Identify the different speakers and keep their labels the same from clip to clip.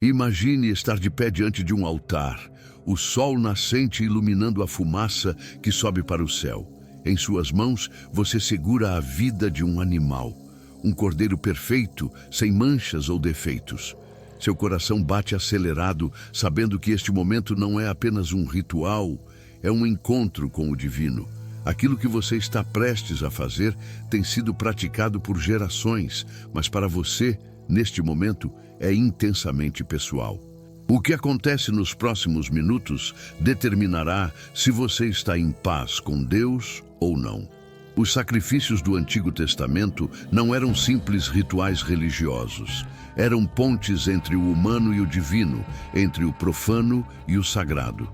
Speaker 1: Imagine estar de pé diante de um altar, o sol nascente iluminando a fumaça que sobe para o céu. Em suas mãos, você segura a vida de um animal, um cordeiro perfeito, sem manchas ou defeitos. Seu coração bate acelerado, sabendo que este momento não é apenas um ritual, é um encontro com o divino. Aquilo que você está prestes a fazer tem sido praticado por gerações, mas para você, neste momento, é intensamente pessoal. O que acontece nos próximos minutos determinará se você está em paz com Deus ou não. Os sacrifícios do Antigo Testamento não eram simples rituais religiosos. Eram pontes entre o humano e o divino, entre o profano e o sagrado.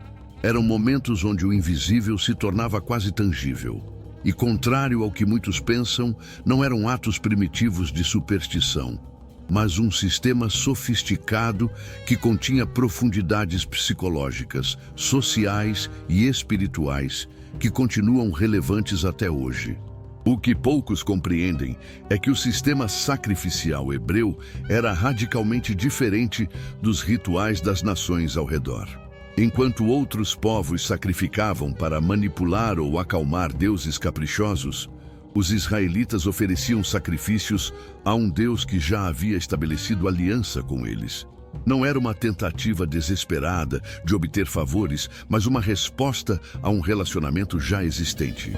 Speaker 1: Eram momentos onde o invisível se tornava quase tangível. E, contrário ao que muitos pensam, não eram atos primitivos de superstição, mas um sistema sofisticado que continha profundidades psicológicas, sociais e espirituais que continuam relevantes até hoje. O que poucos compreendem é que o sistema sacrificial hebreu era radicalmente diferente dos rituais das nações ao redor. Enquanto outros povos sacrificavam para manipular ou acalmar deuses caprichosos, os israelitas ofereciam sacrifícios a um Deus que já havia estabelecido aliança com eles. Não era uma tentativa desesperada de obter favores, mas uma resposta a um relacionamento já existente.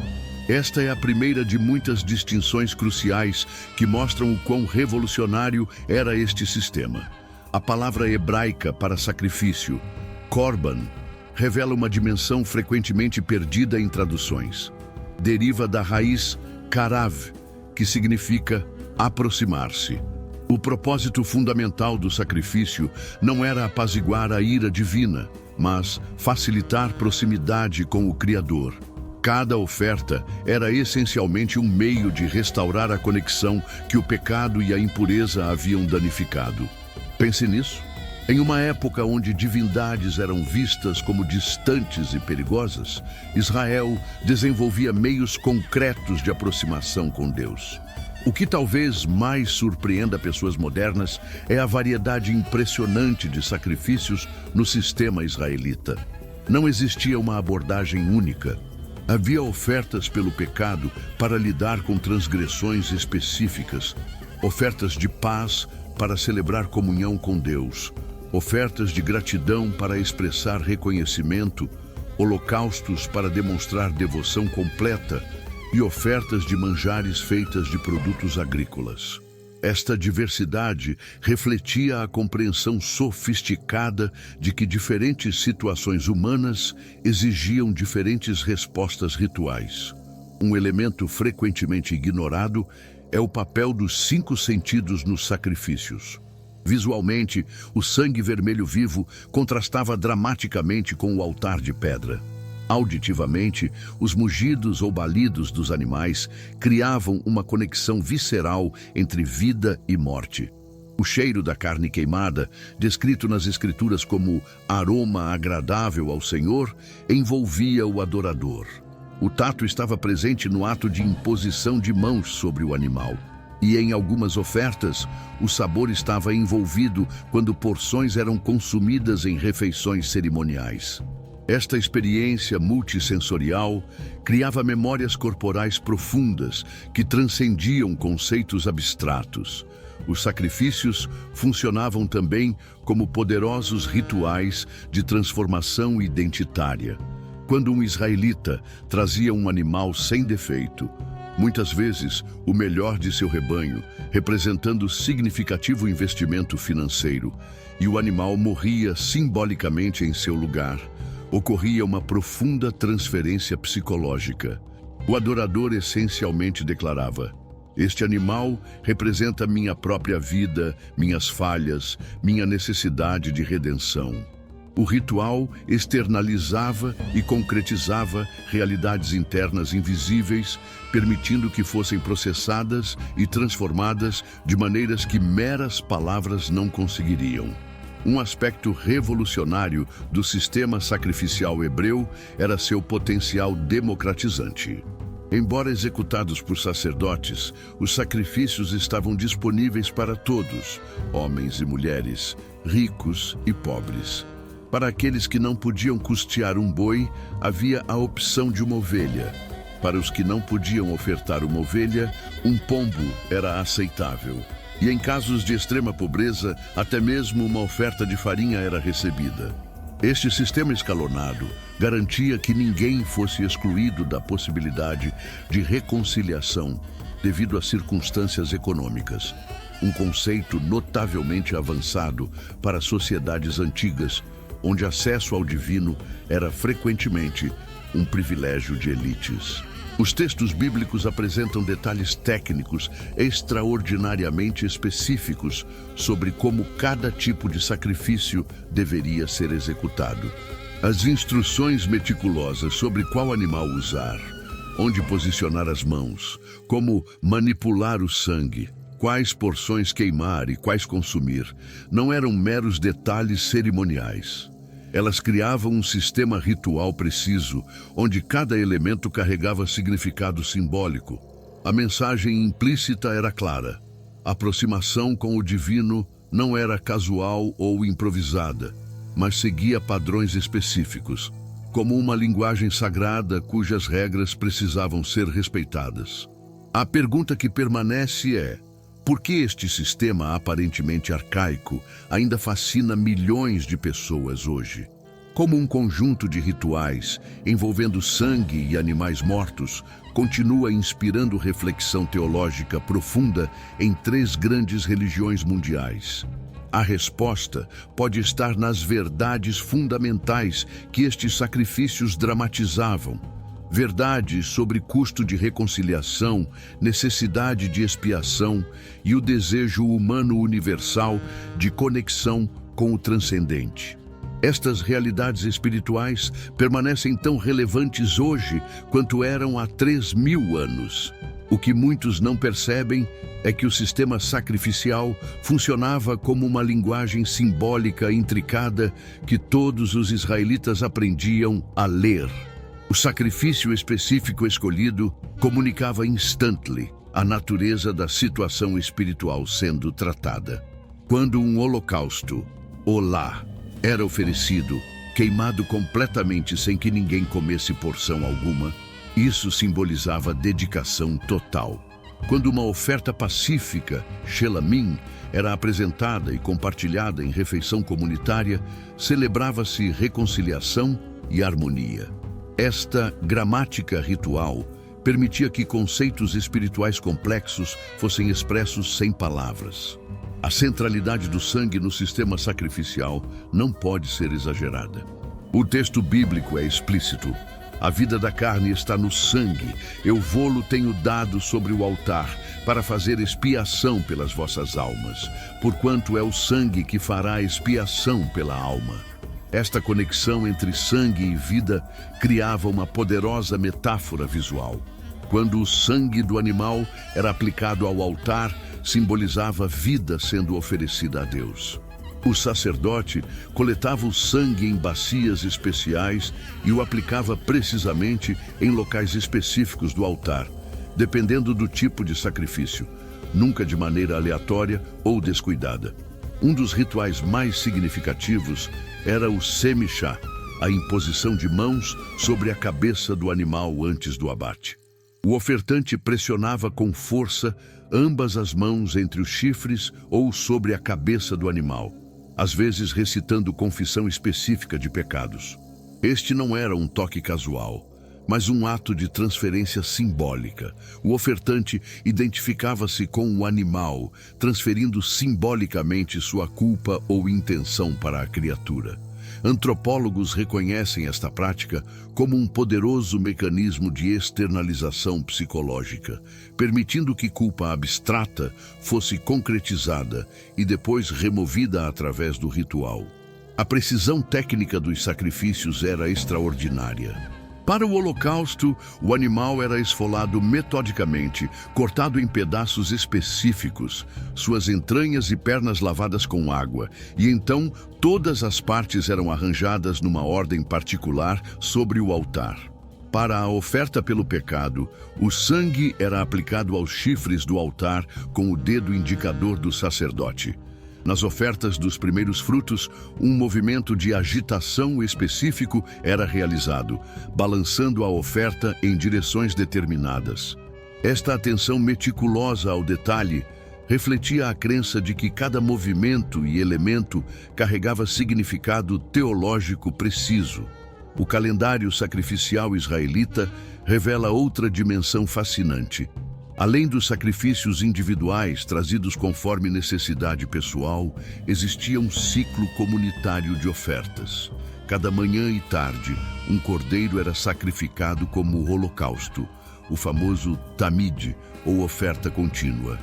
Speaker 1: Esta é a primeira de muitas distinções cruciais que mostram o quão revolucionário era este sistema. A palavra hebraica para sacrifício, korban, revela uma dimensão frequentemente perdida em traduções. Deriva da raiz karav, que significa aproximar-se. O propósito fundamental do sacrifício não era apaziguar a ira divina, mas facilitar proximidade com o Criador. Cada oferta era essencialmente um meio de restaurar a conexão que o pecado e a impureza haviam danificado. Pense nisso. Em uma época onde divindades eram vistas como distantes e perigosas, Israel desenvolvia meios concretos de aproximação com Deus. O que talvez mais surpreenda pessoas modernas é a variedade impressionante de sacrifícios no sistema israelita. Não existia uma abordagem única. Havia ofertas pelo pecado para lidar com transgressões específicas, ofertas de paz para celebrar comunhão com Deus, ofertas de gratidão para expressar reconhecimento, holocaustos para demonstrar devoção completa e ofertas de manjares feitas de produtos agrícolas. Esta diversidade refletia a compreensão sofisticada de que diferentes situações humanas exigiam diferentes respostas rituais. Um elemento frequentemente ignorado é o papel dos 5 sentidos nos sacrifícios. Visualmente, o sangue vermelho vivo contrastava dramaticamente com o altar de pedra. Auditivamente, os mugidos ou balidos dos animais criavam uma conexão visceral entre vida e morte. O cheiro da carne queimada, descrito nas Escrituras como aroma agradável ao Senhor, envolvia o adorador. O tato estava presente no ato de imposição de mãos sobre o animal. E em algumas ofertas, o sabor estava envolvido quando porções eram consumidas em refeições cerimoniais. Esta experiência multissensorial criava memórias corporais profundas que transcendiam conceitos abstratos. Os sacrifícios funcionavam também como poderosos rituais de transformação identitária. Quando um israelita trazia um animal sem defeito, muitas vezes o melhor de seu rebanho, representando significativo investimento financeiro, e o animal morria simbolicamente em seu lugar, ocorria uma profunda transferência psicológica. O adorador essencialmente declarava: este animal representa minha própria vida, minhas falhas, minha necessidade de redenção. O ritual externalizava e concretizava realidades internas invisíveis, permitindo que fossem processadas e transformadas de maneiras que meras palavras não conseguiriam. Um aspecto revolucionário do sistema sacrificial hebreu era seu potencial democratizante. Embora executados por sacerdotes, os sacrifícios estavam disponíveis para todos, homens e mulheres, ricos e pobres. Para aqueles que não podiam custear um boi, havia a opção de uma ovelha. Para os que não podiam ofertar uma ovelha, um pombo era aceitável. E em casos de extrema pobreza, até mesmo uma oferta de farinha era recebida. Este sistema escalonado garantia que ninguém fosse excluído da possibilidade de reconciliação devido a circunstâncias econômicas. Um conceito notavelmente avançado para sociedades antigas, onde acesso ao divino era frequentemente um privilégio de elites. Os textos bíblicos apresentam detalhes técnicos extraordinariamente específicos sobre como cada tipo de sacrifício deveria ser executado. As instruções meticulosas sobre qual animal usar, onde posicionar as mãos, como manipular o sangue, quais porções queimar e quais consumir, não eram meros detalhes cerimoniais. Elas criavam um sistema ritual preciso, onde cada elemento carregava significado simbólico. A mensagem implícita era clara. A aproximação com o divino não era casual ou improvisada, mas seguia padrões específicos, como uma linguagem sagrada cujas regras precisavam ser respeitadas. A pergunta que permanece é: por que este sistema aparentemente arcaico ainda fascina milhões de pessoas hoje? Como um conjunto de rituais envolvendo sangue e animais mortos, continua inspirando reflexão teológica profunda em 3 grandes religiões mundiais. A resposta pode estar nas verdades fundamentais que estes sacrifícios dramatizavam. Verdades sobre custo de reconciliação, necessidade de expiação e o desejo humano universal de conexão com o transcendente. Estas realidades espirituais permanecem tão relevantes hoje quanto eram há 3.000 anos. O que muitos não percebem é que o sistema sacrificial funcionava como uma linguagem simbólica intricada que todos os israelitas aprendiam a ler. O sacrifício específico escolhido comunicava instantly a natureza da situação espiritual sendo tratada. Quando um holocausto, olá, era oferecido, queimado completamente sem que ninguém comesse porção alguma, isso simbolizava dedicação total. Quando uma oferta pacífica, shelamim, era apresentada e compartilhada em refeição comunitária, celebrava-se reconciliação e harmonia. Esta gramática ritual permitia que conceitos espirituais complexos fossem expressos sem palavras. A centralidade do sangue no sistema sacrificial não pode ser exagerada. O texto bíblico é explícito. A vida da carne está no sangue. Eu vô-lo tenho dado sobre o altar para fazer expiação pelas vossas almas, porquanto é o sangue que fará expiação pela alma. Esta conexão entre sangue e vida criava uma poderosa metáfora visual. Quando o sangue do animal era aplicado ao altar, simbolizava vida sendo oferecida a Deus. O sacerdote coletava o sangue em bacias especiais e o aplicava precisamente em locais específicos do altar, dependendo do tipo de sacrifício, nunca de maneira aleatória ou descuidada. Um dos rituais mais significativos era o semichá, a imposição de mãos sobre a cabeça do animal antes do abate. O ofertante pressionava com força ambas as mãos entre os chifres ou sobre a cabeça do animal, às vezes recitando confissão específica de pecados. Este não era um toque casual, mas um ato de transferência simbólica. O ofertante identificava-se com o animal, transferindo simbolicamente sua culpa ou intenção para a criatura. Antropólogos reconhecem esta prática como um poderoso mecanismo de externalização psicológica, permitindo que culpa abstrata fosse concretizada e depois removida através do ritual. A precisão técnica dos sacrifícios era extraordinária. Para o holocausto, o animal era esfolado metodicamente, cortado em pedaços específicos, suas entranhas e pernas lavadas com água, e então todas as partes eram arranjadas numa ordem particular sobre o altar. Para a oferta pelo pecado, o sangue era aplicado aos chifres do altar com o dedo indicador do sacerdote. Nas ofertas dos primeiros frutos, um movimento de agitação específico era realizado, balançando a oferta em direções determinadas. Esta atenção meticulosa ao detalhe refletia a crença de que cada movimento e elemento carregava significado teológico preciso. O calendário sacrificial israelita revela outra dimensão fascinante. Além dos sacrifícios individuais trazidos conforme necessidade pessoal, existia um ciclo comunitário de ofertas. Cada manhã e tarde, um cordeiro era sacrificado como holocausto, o famoso tamid, ou oferta contínua.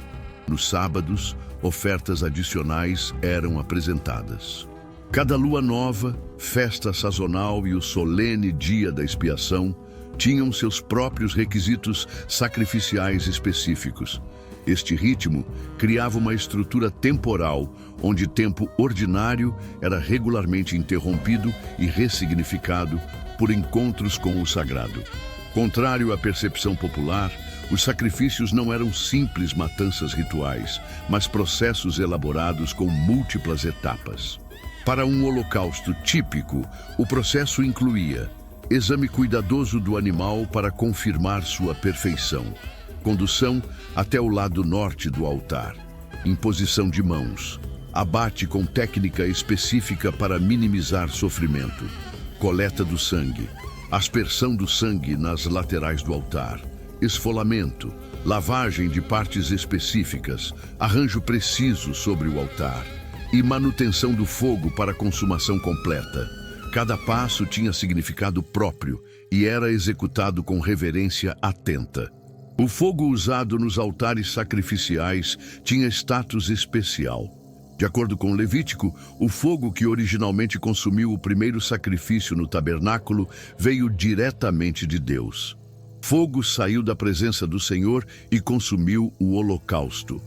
Speaker 1: Nos sábados, ofertas adicionais eram apresentadas. Cada lua nova, festa sazonal e o solene dia da expiação tinham seus próprios requisitos sacrificiais específicos. Este ritmo criava uma estrutura temporal, onde tempo ordinário era regularmente interrompido e ressignificado por encontros com o sagrado. Contrário à percepção popular, os sacrifícios não eram simples matanças rituais, mas processos elaborados com múltiplas etapas. Para um holocausto típico, o processo incluía exame cuidadoso do animal para confirmar sua perfeição, condução até o lado norte do altar, imposição de mãos, abate com técnica específica para minimizar sofrimento, coleta do sangue, aspersão do sangue nas laterais do altar, esfolamento, lavagem de partes específicas, arranjo preciso sobre o altar e manutenção do fogo para consumação completa. Cada passo tinha significado próprio e era executado com reverência atenta. O fogo usado nos altares sacrificiais tinha status especial. De acordo com Levítico, o fogo que originalmente consumiu o primeiro sacrifício no tabernáculo veio diretamente de Deus. Fogo saiu da presença do Senhor e consumiu o holocausto.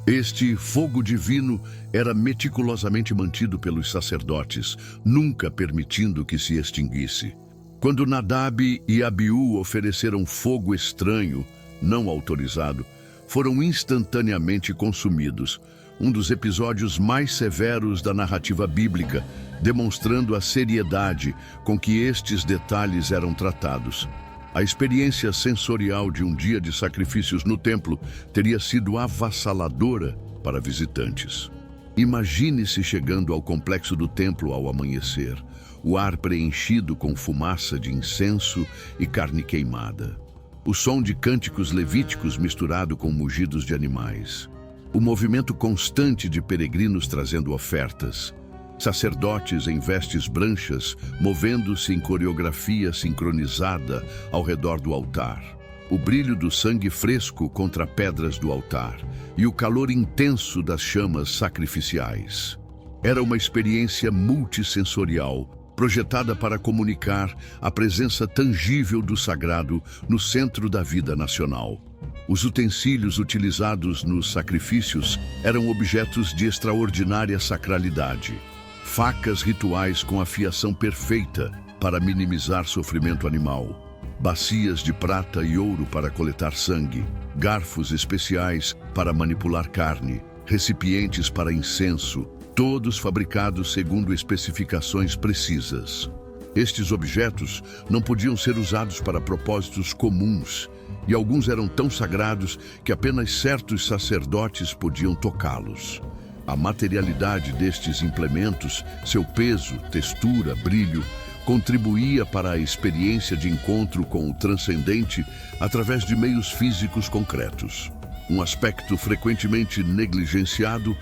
Speaker 1: Este fogo divino era meticulosamente mantido pelos sacerdotes, nunca permitindo que se extinguisse. Quando Nadab e Abiú ofereceram fogo estranho, não autorizado, foram instantaneamente consumidos, um dos episódios mais severos da narrativa bíblica, demonstrando a seriedade com que estes detalhes eram tratados. A experiência sensorial de um dia de sacrifícios no templo teria sido avassaladora para visitantes. Imagine-se chegando ao complexo do templo ao amanhecer, o ar preenchido com fumaça de incenso e carne queimada. O som de cânticos levíticos misturado com mugidos de animais. O movimento constante de peregrinos trazendo ofertas. Sacerdotes em vestes branchas, movendo-se em coreografia sincronizada ao redor do altar. O brilho do sangue fresco contra pedras do altar e o calor intenso das chamas sacrificiais. Era uma experiência multissensorial, projetada para comunicar a presença tangível do sagrado no centro da vida nacional. Os utensílios utilizados nos sacrifícios eram objetos de extraordinária sacralidade. Facas rituais com afiação perfeita para minimizar sofrimento animal, bacias de prata e ouro para coletar sangue, garfos especiais para manipular carne, recipientes para incenso, todos fabricados segundo especificações precisas. Estes objetos não podiam ser usados para propósitos comuns, e alguns eram tão sagrados que apenas certos sacerdotes podiam tocá-los. A materialidade destes implementos, seu peso, textura, brilho, contribuía para a experiência de encontro com o transcendente através de meios físicos concretos. Um aspecto frequentemente negligenciado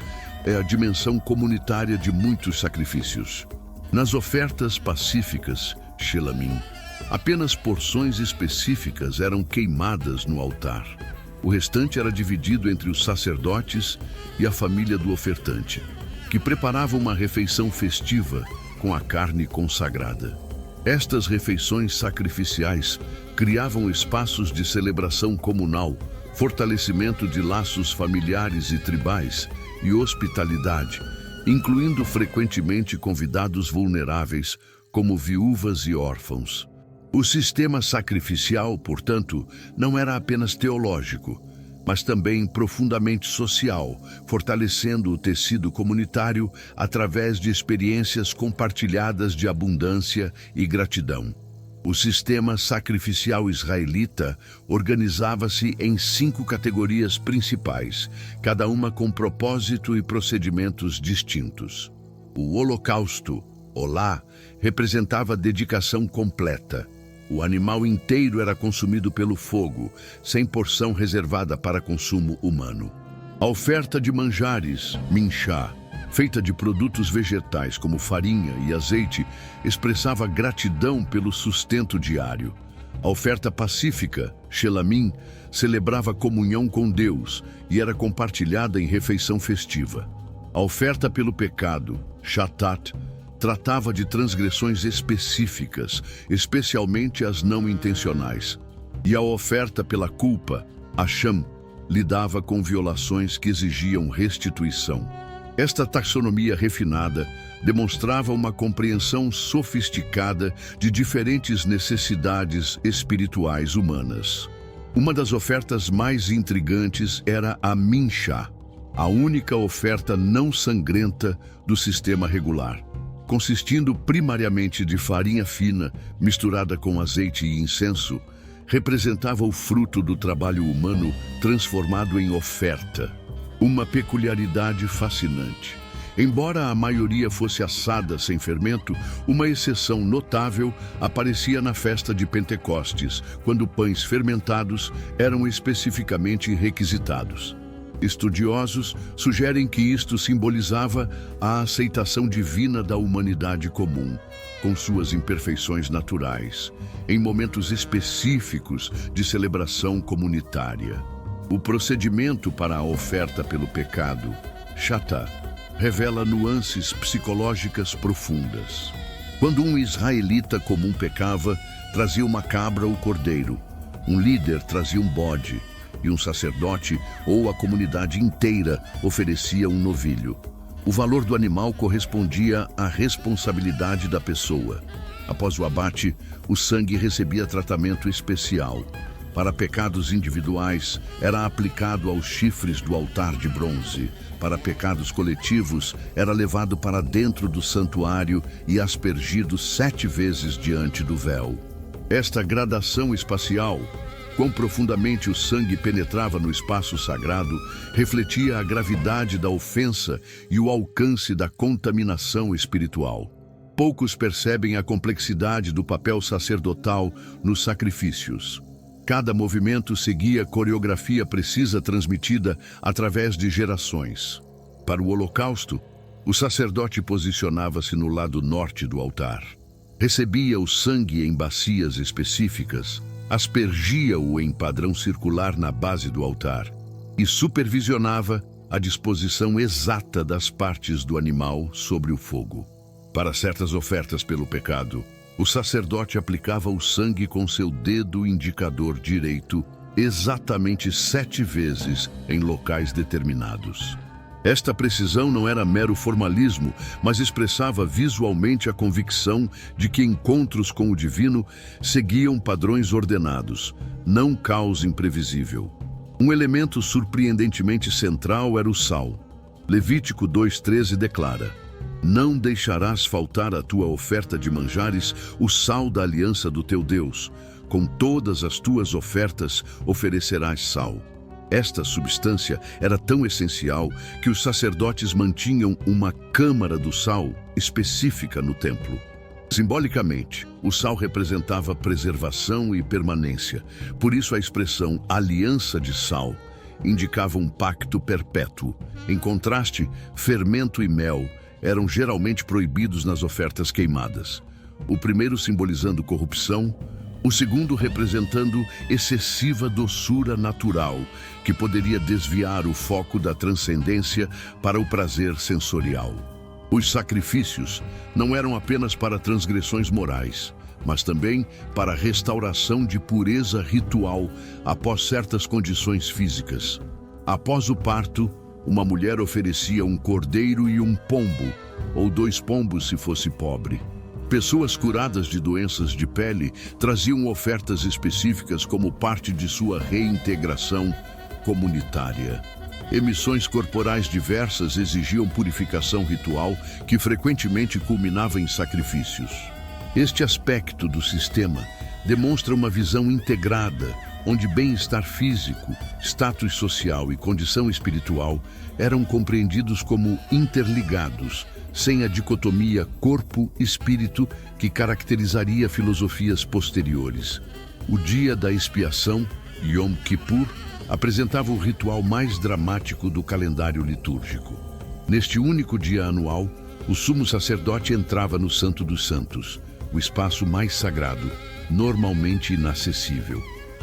Speaker 1: é a dimensão comunitária de muitos sacrifícios. Nas ofertas pacíficas, Shelamim, apenas porções específicas eram queimadas no altar. O restante era dividido entre os sacerdotes e a família do ofertante, que preparavam uma refeição festiva com a carne consagrada. Estas refeições sacrificiais criavam espaços de celebração comunal, fortalecimento de laços familiares e tribais e hospitalidade, incluindo frequentemente convidados vulneráveis, como viúvas e órfãos. O sistema sacrificial, portanto, não era apenas teológico, mas também profundamente social, fortalecendo o tecido comunitário através de experiências compartilhadas de abundância e gratidão. O sistema sacrificial israelita organizava-se em 5 categorias principais, cada uma com propósito e procedimentos distintos. O holocausto, Olá, representava dedicação completa. O animal inteiro era consumido pelo fogo, sem porção reservada para consumo humano. A oferta de manjares, minchá, feita de produtos vegetais como farinha e azeite, expressava gratidão pelo sustento diário. A oferta pacífica, shelamim, celebrava comunhão com Deus e era compartilhada em refeição festiva. A oferta pelo pecado, shatat, tratava de transgressões específicas, especialmente as não intencionais. E a oferta pela culpa, Asham, lidava com violações que exigiam restituição. Esta taxonomia refinada demonstrava uma compreensão sofisticada de diferentes necessidades espirituais humanas. Uma das ofertas mais intrigantes era a minchá, a única oferta não sangrenta do sistema regular. Consistindo primariamente de farinha fina, misturada com azeite e incenso, representava o fruto do trabalho humano transformado em oferta. Uma peculiaridade fascinante. Embora a maioria fosse assada sem fermento, uma exceção notável aparecia na festa de Pentecostes, quando pães fermentados eram especificamente requisitados. Estudiosos sugerem que isto simbolizava a aceitação divina da humanidade comum, com suas imperfeições naturais, em momentos específicos de celebração comunitária. O procedimento para a oferta pelo pecado, Shatá, revela nuances psicológicas profundas. Quando um israelita comum pecava, trazia uma cabra ou cordeiro. Um líder trazia um bode. E um sacerdote ou a comunidade inteira oferecia um novilho. O valor do animal correspondia à responsabilidade da pessoa. Após o abate, o sangue recebia tratamento especial. Para pecados individuais, era aplicado aos chifres do altar de bronze. Para pecados coletivos, era levado para dentro do santuário e aspergido 7 vezes diante do véu. Esta gradação espacial, quão profundamente o sangue penetrava no espaço sagrado, refletia a gravidade da ofensa e o alcance da contaminação espiritual. Poucos percebem a complexidade do papel sacerdotal nos sacrifícios. Cada movimento seguia coreografia precisa transmitida através de gerações. Para o holocausto, o sacerdote posicionava-se no lado norte do altar. Recebia o sangue em bacias específicas, aspergia-o em padrão circular na base do altar e supervisionava a disposição exata das partes do animal sobre o fogo. Para certas ofertas pelo pecado, o sacerdote aplicava o sangue com seu dedo indicador direito exatamente 7 vezes em locais determinados. Esta precisão não era mero formalismo, mas expressava visualmente a convicção de que encontros com o divino seguiam padrões ordenados, não caos imprevisível. Um elemento surpreendentemente central era o sal. Levítico 2:13 declara: "Não deixarás faltar à tua oferta de manjares o sal da aliança do teu Deus. Com todas as tuas ofertas oferecerás sal." Esta substância era tão essencial que os sacerdotes mantinham uma câmara do sal específica no templo. Simbolicamente, o sal representava preservação e permanência. Por isso a expressão aliança de sal indicava um pacto perpétuo. Em contraste, fermento e mel eram geralmente proibidos nas ofertas queimadas. O primeiro simbolizando corrupção, o segundo representando excessiva doçura natural, que poderia desviar o foco da transcendência para o prazer sensorial. Os sacrifícios não eram apenas para transgressões morais, mas também para restauração de pureza ritual após certas condições físicas. Após o parto, uma mulher oferecia um cordeiro e um pombo, ou 2 pombos se fosse pobre. Pessoas curadas de doenças de pele traziam ofertas específicas como parte de sua reintegração comunitária. Emissões corporais diversas exigiam purificação ritual, que frequentemente culminava em sacrifícios. Este aspecto do sistema demonstra uma visão integrada, onde bem-estar físico, status social e condição espiritual eram compreendidos como interligados, sem a dicotomia corpo-espírito que caracterizaria filosofias posteriores. O dia da expiação, Yom Kippur, apresentava o ritual mais dramático do calendário litúrgico. Neste único dia anual, o sumo sacerdote entrava no Santo dos Santos, o espaço mais sagrado, normalmente inacessível.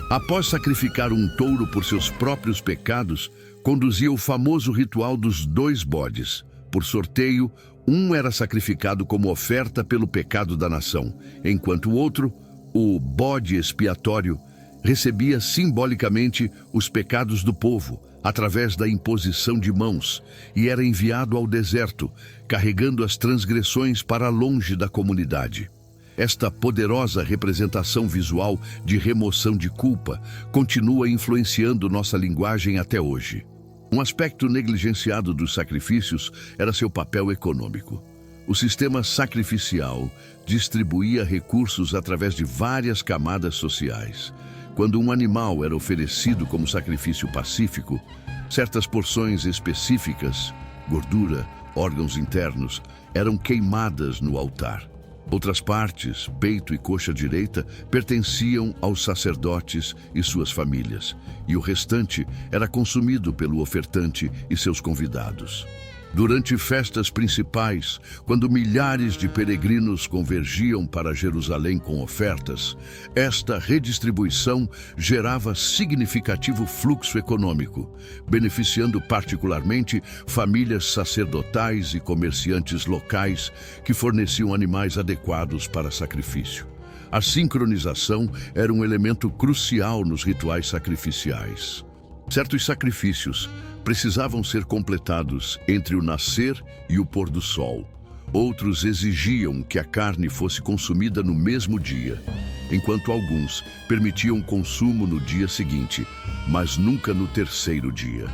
Speaker 1: Após sacrificar um touro por seus próprios pecados, conduzia o famoso ritual dos 2 bodes. Por sorteio, um era sacrificado como oferta pelo pecado da nação, enquanto o outro, o bode expiatório, recebia simbolicamente os pecados do povo, através da imposição de mãos, e era enviado ao deserto, carregando as transgressões para longe da comunidade. Esta poderosa representação visual de remoção de culpa continua influenciando nossa linguagem até hoje. Um aspecto negligenciado dos sacrifícios era seu papel econômico. O sistema sacrificial distribuía recursos através de várias camadas sociais. Quando um animal era oferecido como sacrifício pacífico, certas porções específicas, gordura, órgãos internos, eram queimadas no altar. Outras partes, peito e coxa direita, pertenciam aos sacerdotes e suas famílias, e o restante era consumido pelo ofertante e seus convidados. Durante festas principais, quando milhares de peregrinos convergiam para Jerusalém com ofertas, esta redistribuição gerava significativo fluxo econômico, beneficiando particularmente famílias sacerdotais e comerciantes locais que forneciam animais adequados para sacrifício. A sincronização era um elemento crucial nos rituais sacrificiais. Certos sacrifícios precisavam ser completados entre o nascer e o pôr do sol. Outros exigiam que a carne fosse consumida no mesmo dia, enquanto alguns permitiam consumo no dia seguinte, mas nunca no terceiro dia.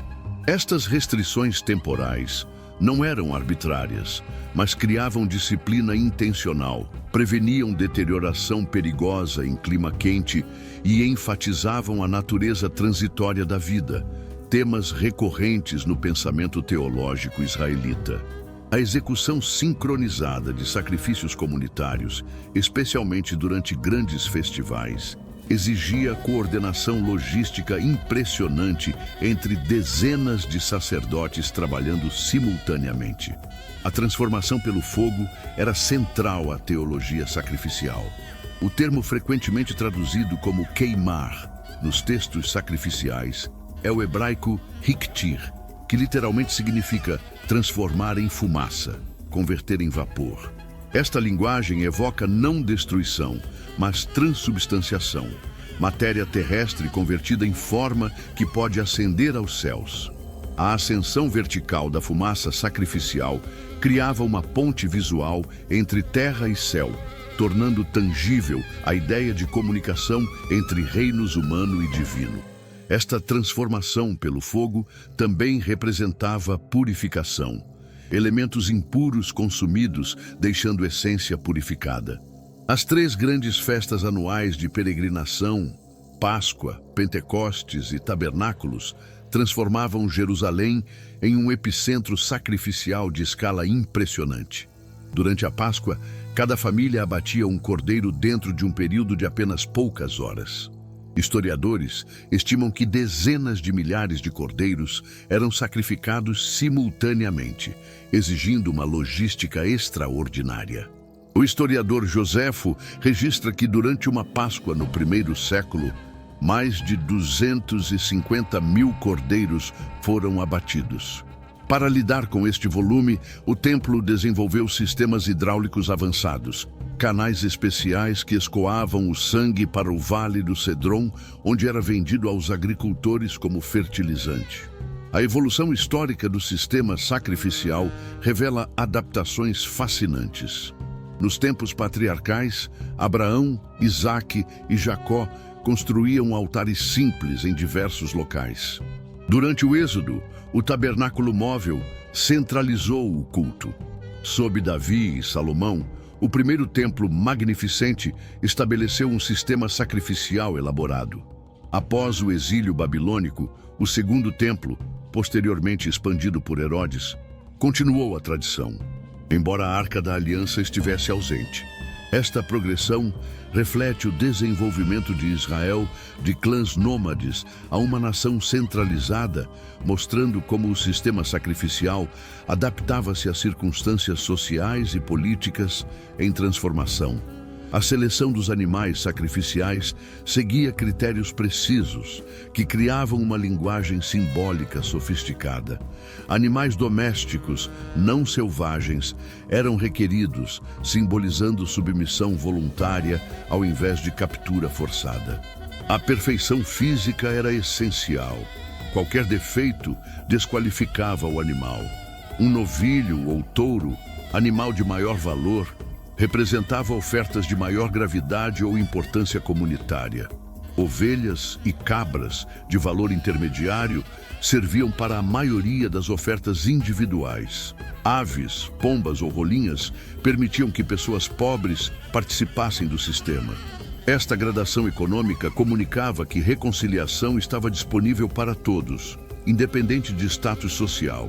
Speaker 1: Estas restrições temporais não eram arbitrárias, mas criavam disciplina intencional, preveniam deterioração perigosa em clima quente e enfatizavam a natureza transitória da vida, temas recorrentes no pensamento teológico israelita. A execução sincronizada de sacrifícios comunitários, especialmente durante grandes festivais, exigia coordenação logística impressionante entre dezenas de sacerdotes trabalhando simultaneamente. A transformação pelo fogo era central à teologia sacrificial. O termo frequentemente traduzido como queimar nos textos sacrificiais é o hebraico hiktir, que literalmente significa transformar em fumaça, converter em vapor. Esta linguagem evoca não destruição, mas transubstanciação, matéria terrestre convertida em forma que pode ascender aos céus. A ascensão vertical da fumaça sacrificial criava uma ponte visual entre terra e céu, tornando tangível a ideia de comunicação entre reinos humano e divino. Esta transformação pelo fogo também representava purificação, elementos impuros consumidos, deixando essência purificada. As 3 grandes festas anuais de peregrinação, Páscoa, Pentecostes e Tabernáculos, transformavam Jerusalém em um epicentro sacrificial de escala impressionante. Durante a Páscoa, cada família abatia um cordeiro dentro de um período de apenas poucas horas. Historiadores estimam que dezenas de milhares de cordeiros eram sacrificados simultaneamente, exigindo uma logística extraordinária. O historiador Joséfo registra que durante uma Páscoa no primeiro século, mais de 250 mil cordeiros foram abatidos. Para lidar com este volume, o templo desenvolveu sistemas hidráulicos avançados, canais especiais que escoavam o sangue para o Vale do Cedron, onde era vendido aos agricultores como fertilizante. A evolução histórica do sistema sacrificial revela adaptações fascinantes. Nos tempos patriarcais, Abraão, Isaque e Jacó construíam altares simples em diversos locais. Durante o Êxodo, o tabernáculo móvel centralizou o culto. Sob Davi e Salomão, o primeiro templo magnificente estabeleceu um sistema sacrificial elaborado. Após o exílio babilônico, o segundo templo, posteriormente expandido por Herodes, continuou a tradição, embora a Arca da Aliança estivesse ausente. Esta progressão reflete o desenvolvimento de Israel de clãs nômades a uma nação centralizada, mostrando como o sistema sacrificial adaptava-se às circunstâncias sociais e políticas em transformação. A seleção dos animais sacrificiais seguia critérios precisos, que criavam uma linguagem simbólica sofisticada. Animais domésticos, não selvagens, eram requeridos, simbolizando submissão voluntária ao invés de captura forçada. A perfeição física era essencial. Qualquer defeito desqualificava o animal. Um novilho ou touro, animal de maior valor, representava ofertas de maior gravidade ou importância comunitária. Ovelhas e cabras, de valor intermediário, serviam para a maioria das ofertas individuais. Aves, pombas ou rolinhas permitiam que pessoas pobres participassem do sistema. Esta gradação econômica comunicava que reconciliação estava disponível para todos, independente de status social.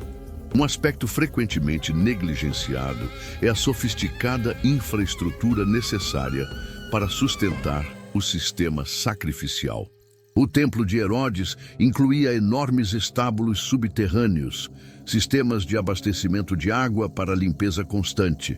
Speaker 1: Um aspecto frequentemente negligenciado é a sofisticada infraestrutura necessária para sustentar o sistema sacrificial. O templo de Herodes incluía enormes estábulos subterrâneos, sistemas de abastecimento de água para limpeza constante,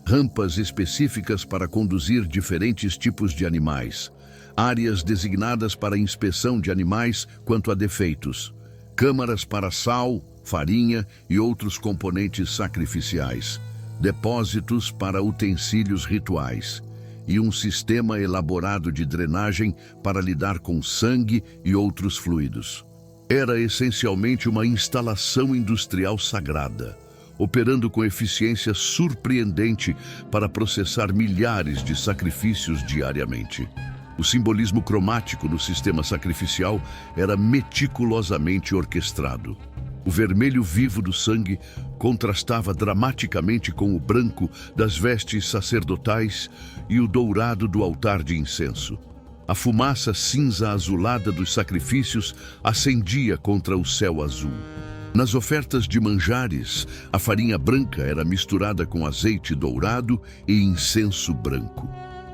Speaker 1: rampas específicas para conduzir diferentes tipos de animais, áreas designadas para inspeção de animais quanto a defeitos, câmaras para sal, farinha e outros componentes sacrificiais, depósitos para utensílios rituais e um sistema elaborado de drenagem para lidar com sangue e outros fluidos. Era essencialmente uma instalação industrial sagrada, operando com eficiência surpreendente para processar milhares de sacrifícios diariamente. O simbolismo cromático no sistema sacrificial era meticulosamente orquestrado. O vermelho vivo do sangue contrastava dramaticamente com o branco das vestes sacerdotais e o dourado do altar de incenso. A fumaça cinza azulada dos sacrifícios ascendia contra o céu azul. Nas ofertas de manjares, a farinha branca era misturada com azeite dourado e incenso branco.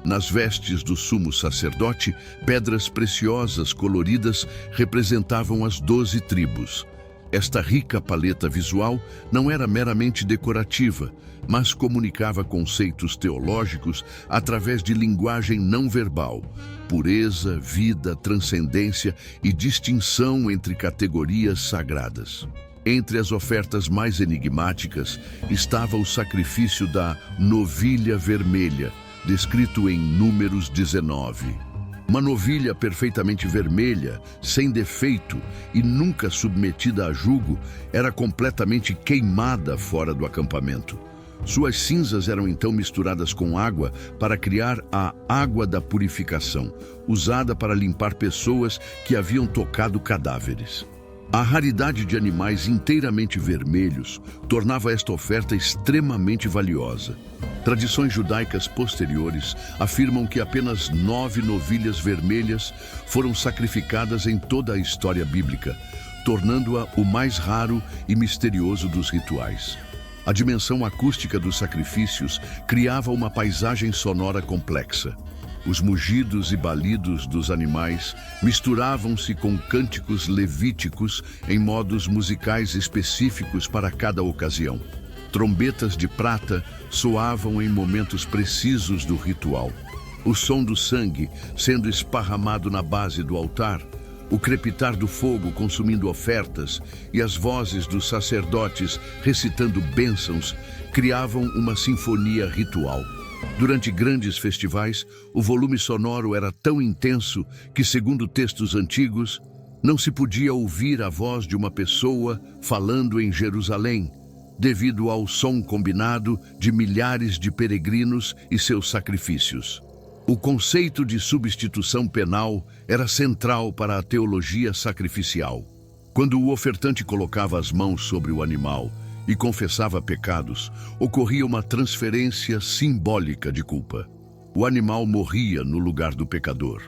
Speaker 1: Nas vestes do sumo sacerdote, pedras preciosas coloridas representavam as 12 tribos. Esta rica paleta visual não era meramente decorativa, mas comunicava conceitos teológicos através de linguagem não verbal, pureza, vida, transcendência e distinção entre categorias sagradas. Entre as ofertas mais enigmáticas estava o sacrifício da novilha vermelha, descrito em Números 19. Uma novilha perfeitamente vermelha, sem defeito e nunca submetida a julgo, era completamente queimada fora do acampamento. Suas cinzas eram então misturadas com água para criar a água da purificação, usada para limpar pessoas que haviam tocado cadáveres. A raridade de animais inteiramente vermelhos tornava esta oferta extremamente valiosa. Tradições judaicas posteriores afirmam que apenas 9 novilhas vermelhas foram sacrificadas em toda a história bíblica, tornando-a o mais raro e misterioso dos rituais. A dimensão acústica dos sacrifícios criava uma paisagem sonora complexa. Os mugidos e balidos dos animais misturavam-se com cânticos levíticos em modos musicais específicos para cada ocasião. Trombetas de prata soavam em momentos precisos do ritual. O som do sangue sendo esparramado na base do altar, o crepitar do fogo consumindo ofertas e as vozes dos sacerdotes recitando bênçãos criavam uma sinfonia ritual. Durante grandes festivais, o volume sonoro era tão intenso que, segundo textos antigos, não se podia ouvir a voz de uma pessoa falando em Jerusalém, devido ao som combinado de milhares de peregrinos e seus sacrifícios. O conceito de substituição penal era central para a teologia sacrificial. Quando o ofertante colocava as mãos sobre o animal e confessava pecados, ocorria uma transferência simbólica de culpa. O animal morria no lugar do pecador.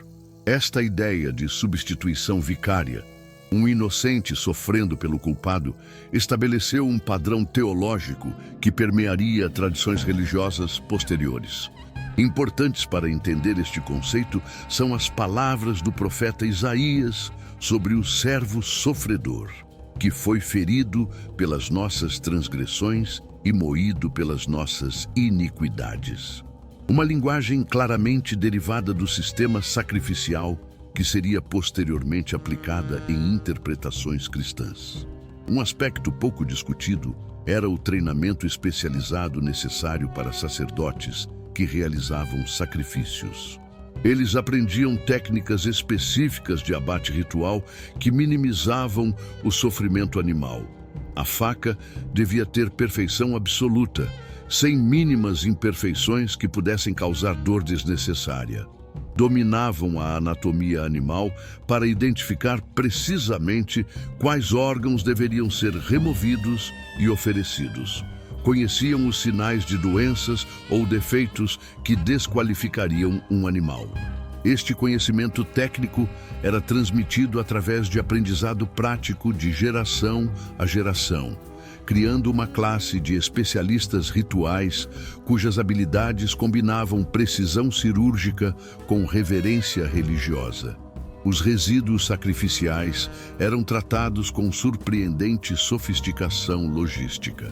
Speaker 1: Esta ideia de substituição vicária, um inocente sofrendo pelo culpado, estabeleceu um padrão teológico que permearia tradições religiosas posteriores. Importantes para entender este conceito são as palavras do profeta Isaías sobre o servo sofredor, que foi ferido pelas nossas transgressões e moído pelas nossas iniquidades. Uma linguagem claramente derivada do sistema sacrificial que seria posteriormente aplicada em interpretações cristãs. Um aspecto pouco discutido era o treinamento especializado necessário para sacerdotes que realizavam sacrifícios. Eles aprendiam técnicas específicas de abate ritual que minimizavam o sofrimento animal. A faca devia ter perfeição absoluta, sem mínimas imperfeições que pudessem causar dor desnecessária. Dominavam a anatomia animal para identificar precisamente quais órgãos deveriam ser removidos e oferecidos. Conheciam os sinais de doenças ou defeitos que desqualificariam um animal. Este conhecimento técnico era transmitido através de aprendizado prático de geração a geração, criando uma classe de especialistas rituais cujas habilidades combinavam precisão cirúrgica com reverência religiosa. Os resíduos sacrificiais eram tratados com surpreendente sofisticação logística.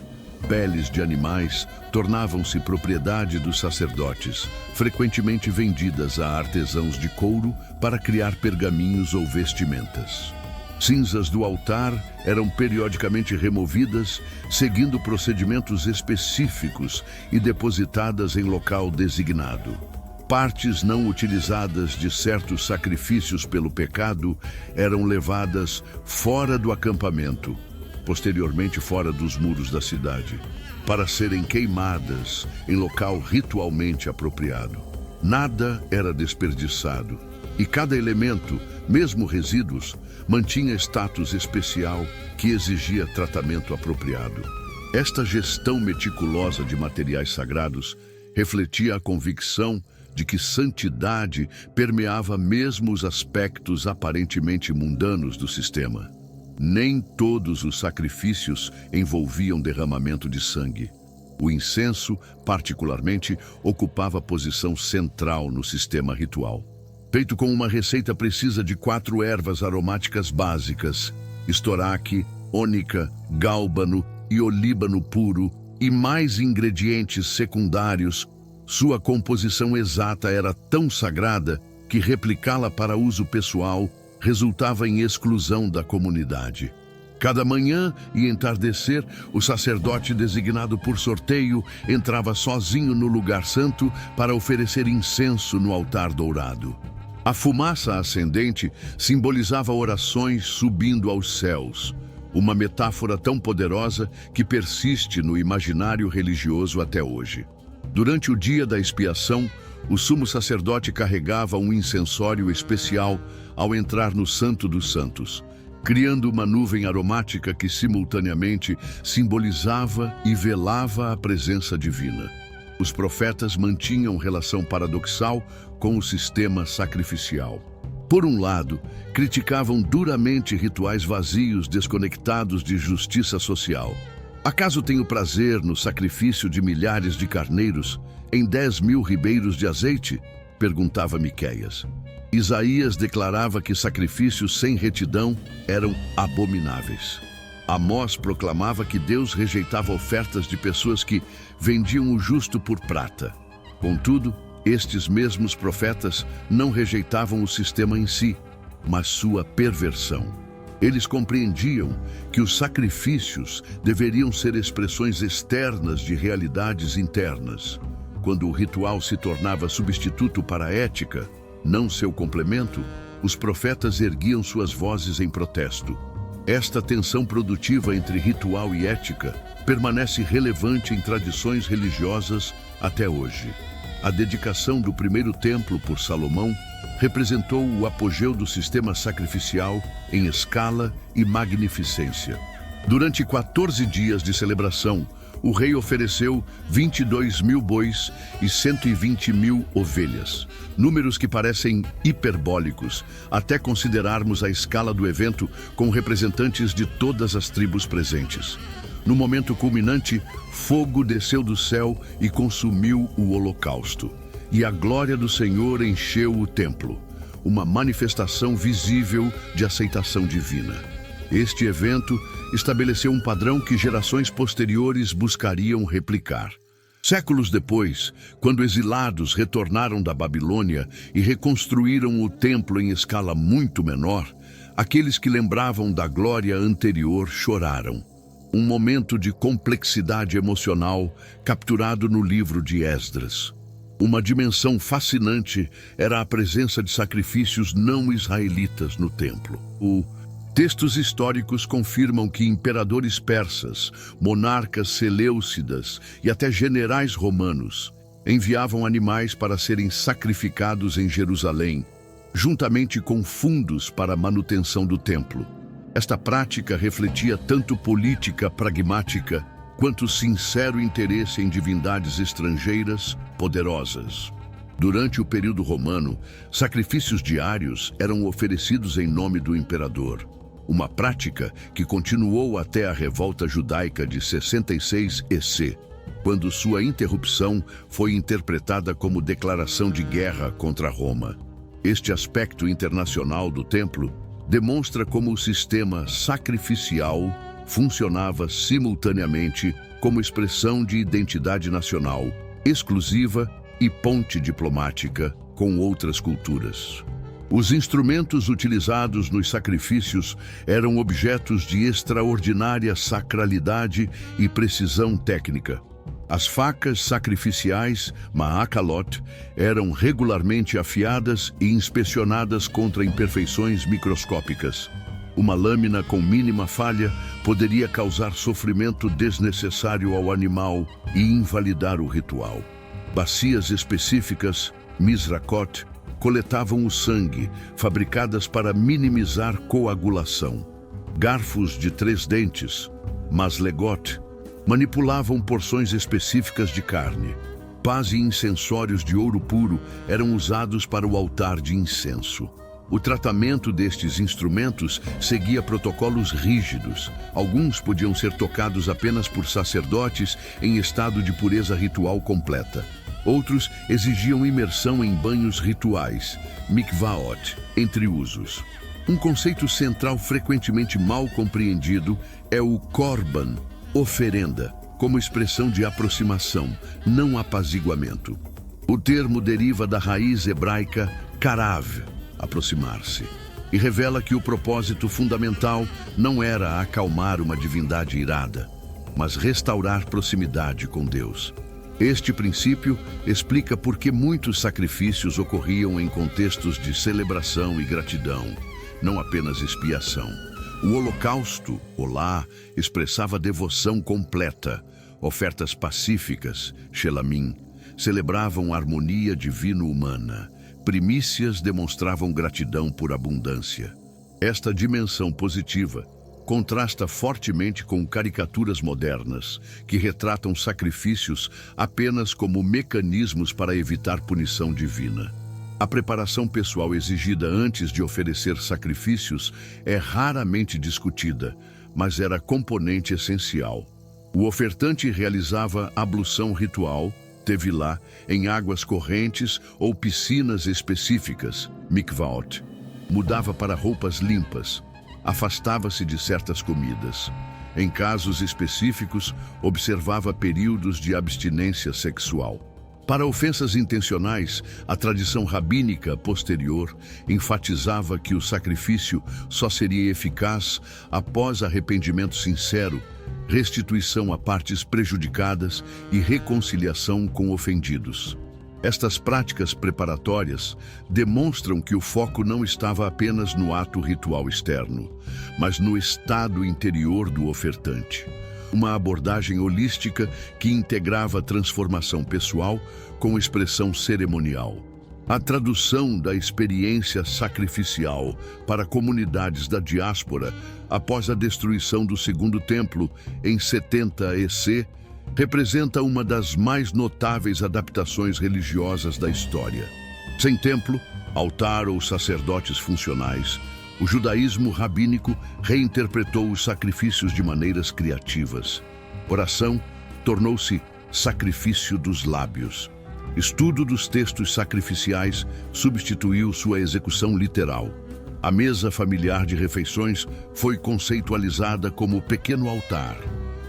Speaker 1: Peles de animais tornavam-se propriedade dos sacerdotes, frequentemente vendidas a artesãos de couro para criar pergaminhos ou vestimentas. Cinzas do altar eram periodicamente removidas, seguindo procedimentos específicos e depositadas em local designado. Partes não utilizadas de certos sacrifícios pelo pecado eram levadas fora do acampamento, posteriormente fora dos muros da cidade, para serem queimadas em local ritualmente apropriado. Nada era desperdiçado, e cada elemento, mesmo resíduos, mantinha status especial que exigia tratamento apropriado. Esta gestão meticulosa de materiais sagrados refletia a convicção de que santidade permeava mesmo os aspectos aparentemente mundanos do sistema. Nem todos os sacrifícios envolviam derramamento de sangue. O incenso, particularmente, ocupava posição central no sistema ritual. Feito com uma receita precisa de 4 ervas aromáticas básicas, estoraque, ônica, gálbano e olíbano puro, e mais ingredientes secundários, sua composição exata era tão sagrada que replicá-la para uso pessoal resultava em exclusão da comunidade. Cada manhã e entardecer, o sacerdote designado por sorteio entrava sozinho no lugar santo para oferecer incenso no altar dourado. A fumaça ascendente simbolizava orações subindo aos céus, uma metáfora tão poderosa que persiste no imaginário religioso até hoje. Durante o dia da expiação, o sumo sacerdote carregava um incensório especial ao entrar no Santo dos Santos, criando uma nuvem aromática que simultaneamente simbolizava e velava a presença divina. Os profetas mantinham relação paradoxal com o sistema sacrificial. Por um lado, criticavam duramente rituais vazios desconectados de justiça social. Acaso tenho prazer no sacrifício de milhares de carneiros em 10.000 ribeiros de azeite? Perguntava Miqueias. Isaías declarava que sacrifícios sem retidão eram abomináveis. Amós proclamava que Deus rejeitava ofertas de pessoas que vendiam o justo por prata. Contudo, estes mesmos profetas não rejeitavam o sistema em si, mas sua perversão. Eles compreendiam que os sacrifícios deveriam ser expressões externas de realidades internas. Quando o ritual se tornava substituto para a ética, não seu complemento, os profetas erguiam suas vozes em protesto. Esta tensão produtiva entre ritual e ética permanece relevante em tradições religiosas até hoje. A dedicação do primeiro templo por Salomão representou o apogeu do sistema sacrificial em escala e magnificência. Durante 14 dias de celebração, o rei ofereceu 22.000 bois e 120.000 ovelhas. Números que parecem hiperbólicos, até considerarmos a escala do evento com representantes de todas as tribos presentes. No momento culminante, fogo desceu do céu e consumiu o holocausto. E a glória do Senhor encheu o templo, uma manifestação visível de aceitação divina. Este evento estabeleceu um padrão que gerações posteriores buscariam replicar. Séculos depois, quando exilados retornaram da Babilônia e reconstruíram o templo em escala muito menor, aqueles que lembravam da glória anterior choraram. Um momento de complexidade emocional capturado no livro de Esdras. Uma dimensão fascinante era a presença de sacrifícios não israelitas no templo. Textos históricos confirmam que imperadores persas, monarcas seleucidas e até generais romanos enviavam animais para serem sacrificados em Jerusalém, juntamente com fundos para a manutenção do templo. Esta prática refletia tanto política pragmática quanto sincero interesse em divindades estrangeiras poderosas. Durante o período romano, sacrifícios diários eram oferecidos em nome do imperador. Uma prática que continuou até a revolta judaica de 66 EC, quando sua interrupção foi interpretada como declaração de guerra contra Roma. Este aspecto internacional do templo demonstra como o sistema sacrificial funcionava simultaneamente como expressão de identidade nacional, exclusiva e ponte diplomática com outras culturas. Os instrumentos utilizados nos sacrifícios eram objetos de extraordinária sacralidade e precisão técnica. As facas sacrificiais, ma'akalot, eram regularmente afiadas e inspecionadas contra imperfeições microscópicas. Uma lâmina com mínima falha poderia causar sofrimento desnecessário ao animal e invalidar o ritual. Bacias específicas, misrakot, coletavam o sangue, fabricadas para minimizar coagulação. Garfos de 3 dentes, maslegot, manipulavam porções específicas de carne. Pás e incensórios de ouro puro eram usados para o altar de incenso. O tratamento destes instrumentos seguia protocolos rígidos. Alguns podiam ser tocados apenas por sacerdotes em estado de pureza ritual completa. Outros exigiam imersão em banhos rituais, mikvaot, entre usos. Um conceito central frequentemente mal compreendido é o korban, oferenda, como expressão de aproximação, não apaziguamento. O termo deriva da raiz hebraica karav, aproximar-se, e revela que o propósito fundamental não era acalmar uma divindade irada, mas restaurar proximidade com Deus. Este princípio explica por que muitos sacrifícios ocorriam em contextos de celebração e gratidão, não apenas expiação. O holocausto, olá, expressava devoção completa. Ofertas pacíficas, shelamim, celebravam a harmonia divino-humana. Primícias demonstravam gratidão por abundância. Esta dimensão positiva contrasta fortemente com caricaturas modernas, que retratam sacrifícios apenas como mecanismos para evitar punição divina. A preparação pessoal exigida antes de oferecer sacrifícios é raramente discutida, mas era componente essencial. O ofertante realizava ablução ritual, tevilá, em águas correntes ou piscinas específicas, mikvaot. Mudava para roupas limpas, afastava-se de certas comidas. Em casos específicos, observava períodos de abstinência sexual. Para ofensas intencionais, a tradição rabínica posterior enfatizava que o sacrifício só seria eficaz após arrependimento sincero, restituição a partes prejudicadas e reconciliação com ofendidos. Estas práticas preparatórias demonstram que o foco não estava apenas no ato ritual externo, mas no estado interior do ofertante. Uma abordagem holística que integrava a transformação pessoal com expressão cerimonial. A tradução da experiência sacrificial para comunidades da diáspora após a destruição do Segundo Templo em 70 EC representa uma das mais notáveis adaptações religiosas da história. Sem templo, altar ou sacerdotes funcionais, o judaísmo rabínico reinterpretou os sacrifícios de maneiras criativas. Oração tornou-se sacrifício dos lábios. Estudo dos textos sacrificiais substituiu sua execução literal. A mesa familiar de refeições foi conceitualizada como pequeno altar.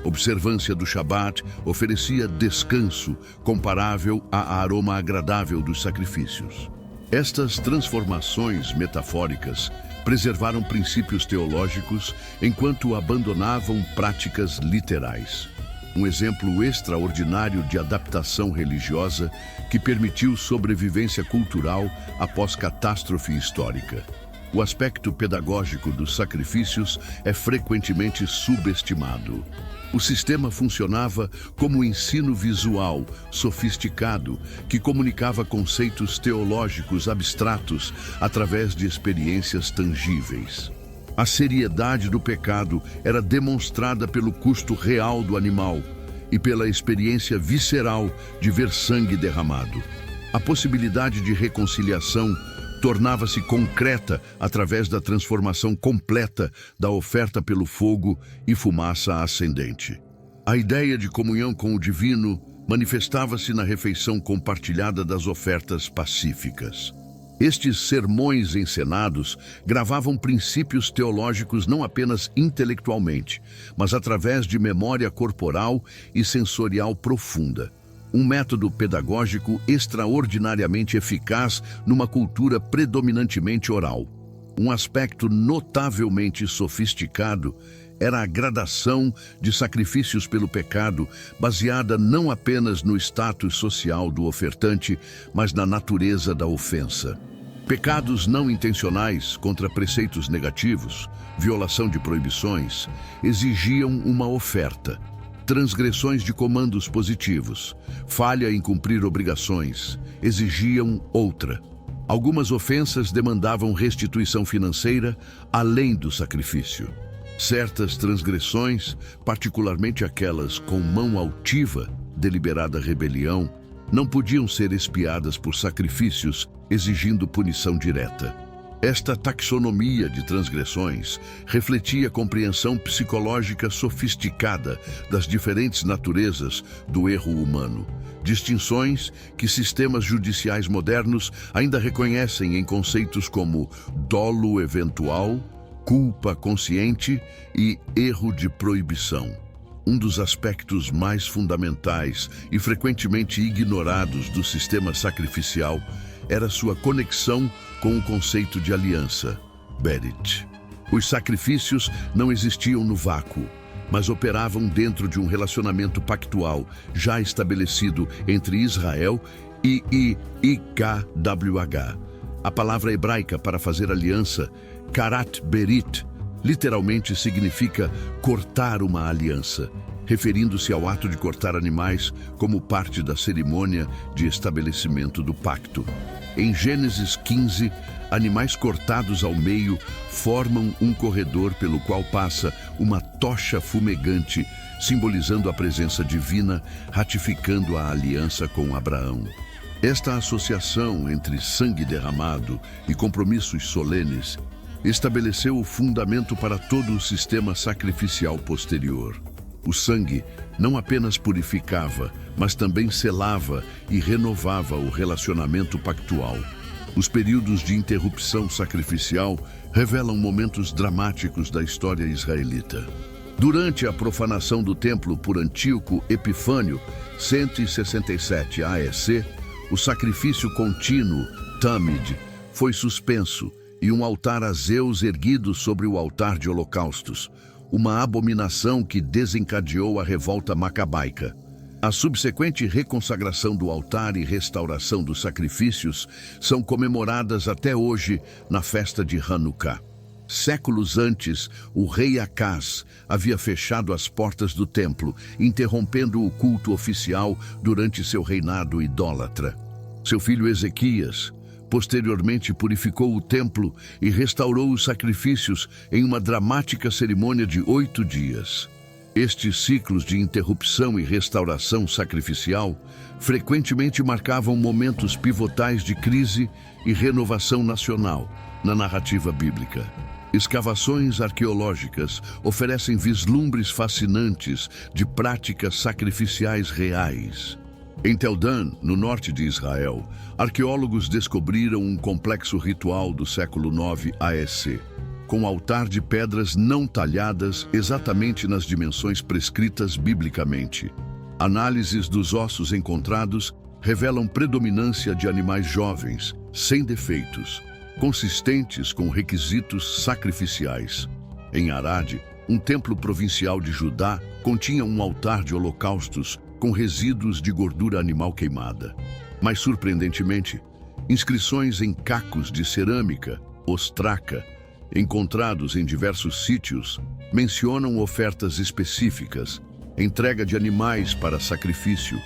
Speaker 1: Observância do Shabat oferecia descanso comparável ao aroma agradável dos sacrifícios. Estas transformações metafóricas preservaram princípios teológicos enquanto abandonavam práticas literais. Um exemplo extraordinário de adaptação religiosa que permitiu sobrevivência cultural após catástrofe histórica. O aspecto pedagógico dos sacrifícios é frequentemente subestimado. O sistema funcionava como ensino visual, sofisticado, que comunicava conceitos teológicos abstratos através de experiências tangíveis. A seriedade do pecado era demonstrada pelo custo real do animal e pela experiência visceral de ver sangue derramado. A possibilidade de reconciliação tornava-se concreta através da transformação completa da oferta pelo fogo e fumaça ascendente. A ideia de comunhão com o divino manifestava-se na refeição compartilhada das ofertas pacíficas. Estes sermões encenados gravavam princípios teológicos não apenas intelectualmente, mas através de memória corporal e sensorial profunda. Um método pedagógico extraordinariamente eficaz numa cultura predominantemente oral. Um aspecto notavelmente sofisticado era a gradação de sacrifícios pelo pecado, baseada não apenas no status social do ofertante, mas na natureza da ofensa. Pecados não intencionais contra preceitos negativos, violação de proibições, exigiam uma oferta. Transgressões de comandos positivos, falha em cumprir obrigações, exigiam outra. Algumas ofensas demandavam restituição financeira além do sacrifício. Certas transgressões, particularmente aquelas com mão altiva, deliberada rebelião, não podiam ser expiadas por sacrifícios exigindo punição direta. Esta taxonomia de transgressões refletia a compreensão psicológica sofisticada das diferentes naturezas do erro humano, distinções que sistemas judiciais modernos ainda reconhecem em conceitos como dolo eventual, culpa consciente e erro de proibição. Um dos aspectos mais fundamentais e frequentemente ignorados do sistema sacrificial era sua conexão com o conceito de aliança, Berit. Os sacrifícios não existiam no vácuo, mas operavam dentro de um relacionamento pactual já estabelecido entre Israel e IKWH. A palavra hebraica para fazer aliança, Karat Berit, literalmente significa cortar uma aliança, referindo-se ao ato de cortar animais como parte da cerimônia de estabelecimento do pacto. Em Gênesis 15, animais cortados ao meio formam um corredor pelo qual passa uma tocha fumegante, simbolizando a presença divina, ratificando a aliança com Abraão. Esta associação entre sangue derramado e compromissos solenes estabeleceu o fundamento para todo o sistema sacrificial posterior. O sangue não apenas purificava, mas também selava e renovava o relacionamento pactual. Os períodos de interrupção sacrificial revelam momentos dramáticos da história israelita. Durante a profanação do templo por Antíoco Epifânio, 167 AEC, o sacrifício contínuo, Tamid, foi suspenso e um altar a Zeus erguido sobre o altar de holocaustos, uma abominação que desencadeou a revolta macabaica. A subsequente reconsagração do altar e restauração dos sacrifícios são comemoradas até hoje na festa de Hanukkah. Séculos antes, o rei Acaz havia fechado as portas do templo, interrompendo o culto oficial durante seu reinado idólatra. Seu filho Ezequias, posteriormente, purificou o templo e restaurou os sacrifícios em uma dramática cerimônia de 8 dias. Estes ciclos de interrupção e restauração sacrificial frequentemente marcavam momentos pivotais de crise e renovação nacional na narrativa bíblica. Escavações arqueológicas oferecem vislumbres fascinantes de práticas sacrificiais reais. Em Tel Dan, no norte de Israel, arqueólogos descobriram um complexo ritual do século IX AEC, com altar de pedras não talhadas exatamente nas dimensões prescritas biblicamente. Análises dos ossos encontrados revelam predominância de animais jovens, sem defeitos, consistentes com requisitos sacrificiais. Em Arad, um templo provincial de Judá continha um altar de holocaustos com resíduos de gordura animal queimada. Mais surpreendentemente, inscrições em cacos de cerâmica, ostraca, encontrados em diversos sítios, mencionam ofertas específicas, entrega de animais para sacrifício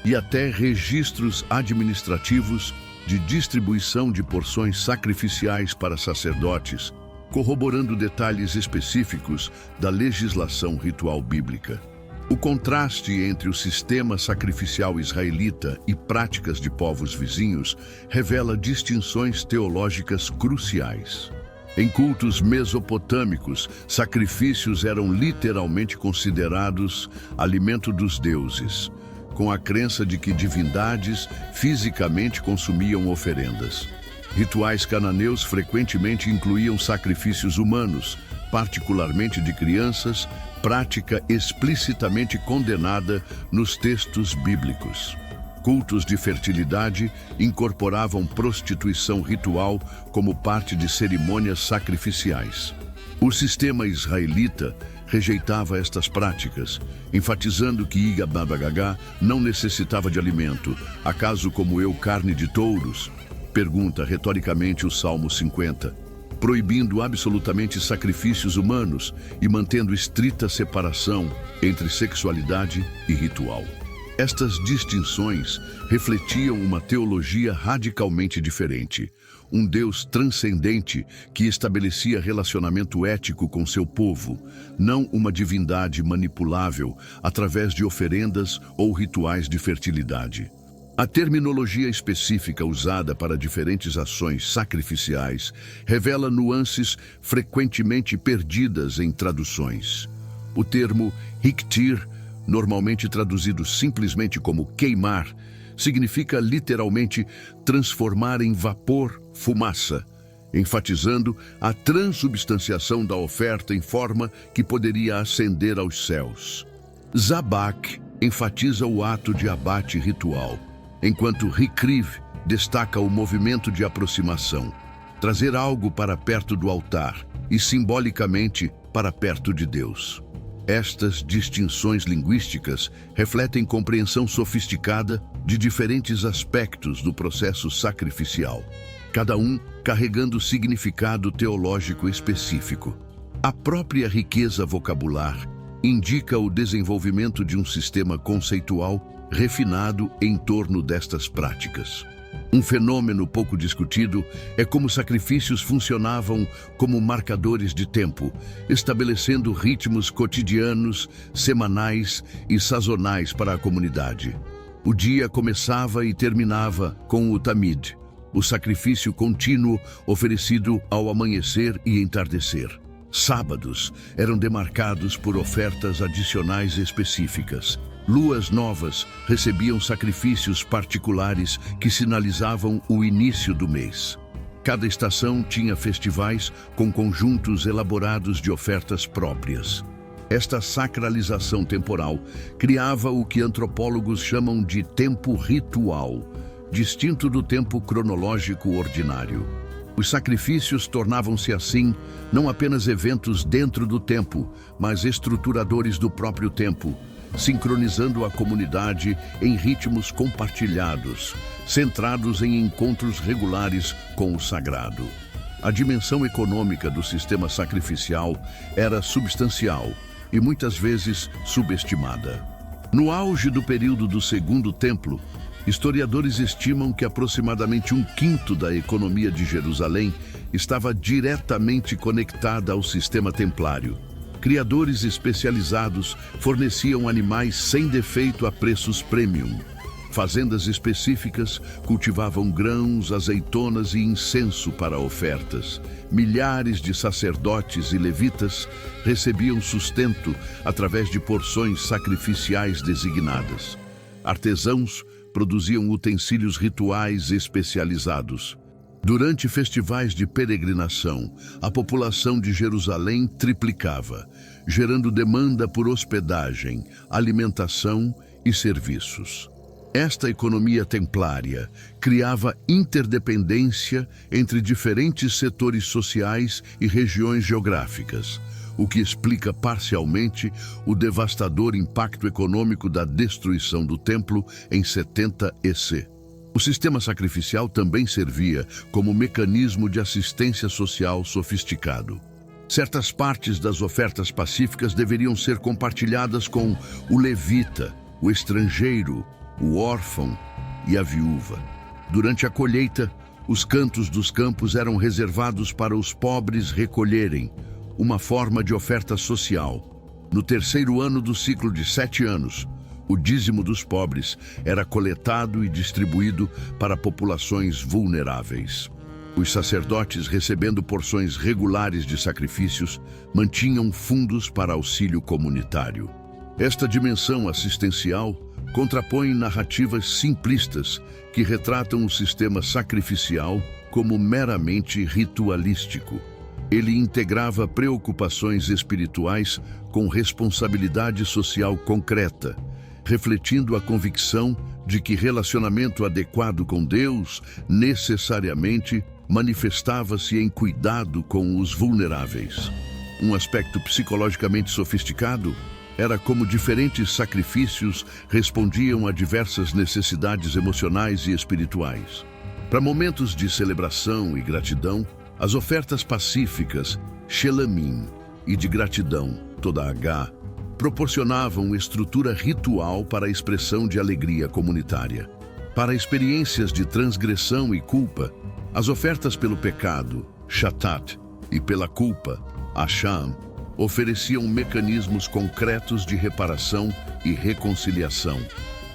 Speaker 1: e até registros administrativos de distribuição de porções sacrificiais para sacerdotes, corroborando detalhes específicos da legislação ritual bíblica. O contraste entre o sistema sacrificial israelita e práticas de povos vizinhos revela distinções teológicas cruciais. Em cultos mesopotâmicos, sacrifícios eram literalmente considerados alimento dos deuses, com a crença de que divindades fisicamente consumiam oferendas. Rituais cananeus frequentemente incluíam sacrifícios humanos, particularmente de crianças, prática explicitamente condenada nos textos bíblicos. Cultos de fertilidade incorporavam prostituição ritual como parte de cerimônias sacrificiais. O sistema israelita rejeitava estas práticas, enfatizando que Igababagagá não necessitava de alimento. Acaso como eu carne de touros? Pergunta retoricamente o Salmo 50, proibindo absolutamente sacrifícios humanos e mantendo estrita separação entre sexualidade e ritual. Estas distinções refletiam uma teologia radicalmente diferente, um Deus transcendente que estabelecia relacionamento ético com seu povo, não uma divindade manipulável através de oferendas ou rituais de fertilidade. A terminologia específica usada para diferentes ações sacrificiais revela nuances frequentemente perdidas em traduções. O termo hiktir, normalmente traduzido simplesmente como queimar, significa literalmente transformar em vapor, fumaça, enfatizando a transubstanciação da oferta em forma que poderia ascender aos céus. Zabak enfatiza o ato de abate ritual, enquanto Hikriv destaca o movimento de aproximação, trazer algo para perto do altar e simbolicamente para perto de Deus. Estas distinções linguísticas refletem compreensão sofisticada de diferentes aspectos do processo sacrificial, cada um carregando significado teológico específico. A própria riqueza vocabular indica o desenvolvimento de um sistema conceitual refinado em torno destas práticas. Um fenômeno pouco discutido é como sacrifícios funcionavam como marcadores de tempo, estabelecendo ritmos cotidianos, semanais e sazonais para a comunidade. O dia começava e terminava com o Tamid, o sacrifício contínuo oferecido ao amanhecer e entardecer. Sábados eram demarcados por ofertas adicionais específicas. Luas novas recebiam sacrifícios particulares que sinalizavam o início do mês. Cada estação tinha festivais com conjuntos elaborados de ofertas próprias. Esta sacralização temporal criava o que antropólogos chamam de tempo ritual, distinto do tempo cronológico ordinário. Os sacrifícios tornavam-se assim não apenas eventos dentro do tempo, mas estruturadores do próprio tempo, sincronizando a comunidade em ritmos compartilhados, centrados em encontros regulares com o sagrado. A dimensão econômica do sistema sacrificial era substancial e muitas vezes subestimada. No auge do período do Segundo Templo, historiadores estimam que aproximadamente um quinto da economia de Jerusalém estava diretamente conectada ao sistema templário. Criadores especializados forneciam animais sem defeito a preços premium. Fazendas específicas cultivavam grãos, azeitonas e incenso para ofertas. Milhares de sacerdotes e levitas recebiam sustento através de porções sacrificiais designadas. Artesãos produziam utensílios rituais especializados. Durante festivais de peregrinação, a população de Jerusalém triplicava, gerando demanda por hospedagem, alimentação e serviços. Esta economia templária criava interdependência entre diferentes setores sociais e regiões geográficas, o que explica parcialmente o devastador impacto econômico da destruição do templo em 70 EC. O sistema sacrificial também servia como mecanismo de assistência social sofisticado. Certas partes das ofertas pacíficas deveriam ser compartilhadas com o levita, o estrangeiro, o órfão e a viúva. Durante a colheita, os cantos dos campos eram reservados para os pobres recolherem, uma forma de oferta social. No terceiro ano do ciclo de 7 anos, o dízimo dos pobres era coletado e distribuído para populações vulneráveis. Os sacerdotes, recebendo porções regulares de sacrifícios, mantinham fundos para auxílio comunitário. Esta dimensão assistencial contrapõe narrativas simplistas que retratam o sistema sacrificial como meramente ritualístico. Ele integrava preocupações espirituais com responsabilidade social concreta, refletindo a convicção de que relacionamento adequado com Deus necessariamente manifestava-se em cuidado com os vulneráveis. Um aspecto psicologicamente sofisticado era como diferentes sacrifícios respondiam a diversas necessidades emocionais e espirituais. Para momentos de celebração e gratidão, as ofertas pacíficas, Shelamim, e de gratidão, toda H, proporcionavam estrutura ritual para a expressão de alegria comunitária. Para experiências de transgressão e culpa, as ofertas pelo pecado, Shatat, e pela culpa, Asham, ofereciam mecanismos concretos de reparação e reconciliação.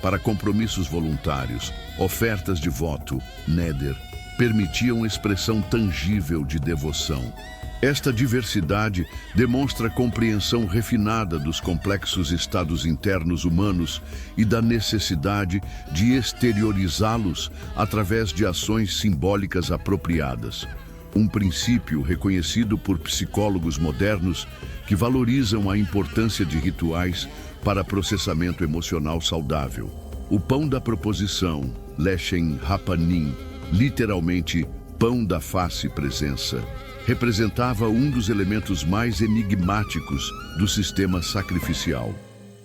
Speaker 1: Para compromissos voluntários, ofertas de voto, Neder, permitiam expressão tangível de devoção. Esta diversidade demonstra a compreensão refinada dos complexos estados internos humanos e da necessidade de exteriorizá-los através de ações simbólicas apropriadas. Um princípio reconhecido por psicólogos modernos que valorizam a importância de rituais para processamento emocional saudável. O pão da proposição, Lechem Hapanim, literalmente pão da face presença, representava um dos elementos mais enigmáticos do sistema sacrificial.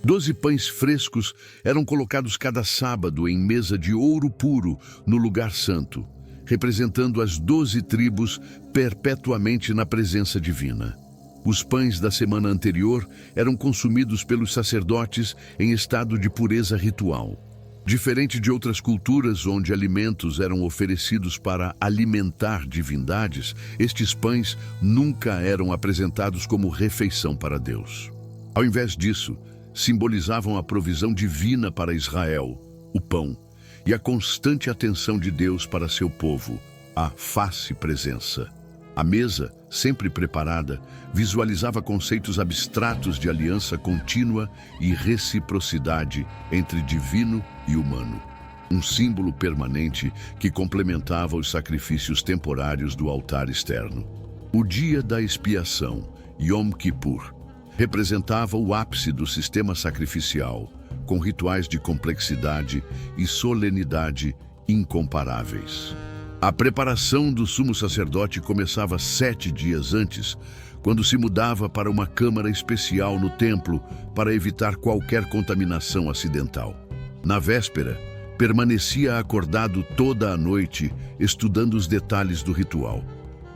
Speaker 1: 12 pães frescos eram colocados cada sábado em mesa de ouro puro no lugar santo, representando as 12 tribos perpetuamente na presença divina. Os pães da semana anterior eram consumidos pelos sacerdotes em estado de pureza ritual. Diferente de outras culturas onde alimentos eram oferecidos para alimentar divindades, estes pães nunca eram apresentados como refeição para Deus. Ao invés disso, simbolizavam a provisão divina para Israel, o pão, e a constante atenção de Deus para seu povo, a face presença. A mesa, sempre preparada, visualizava conceitos abstratos de aliança contínua e reciprocidade entre divino e humano. Um símbolo permanente que complementava os sacrifícios temporários do altar externo. O dia da expiação, Yom Kippur, representava o ápice do sistema sacrificial, com rituais de complexidade e solenidade incomparáveis. A preparação do sumo sacerdote começava 7 dias antes, quando se mudava para uma câmara especial no templo para evitar qualquer contaminação acidental. Na véspera, permanecia acordado toda a noite, estudando os detalhes do ritual.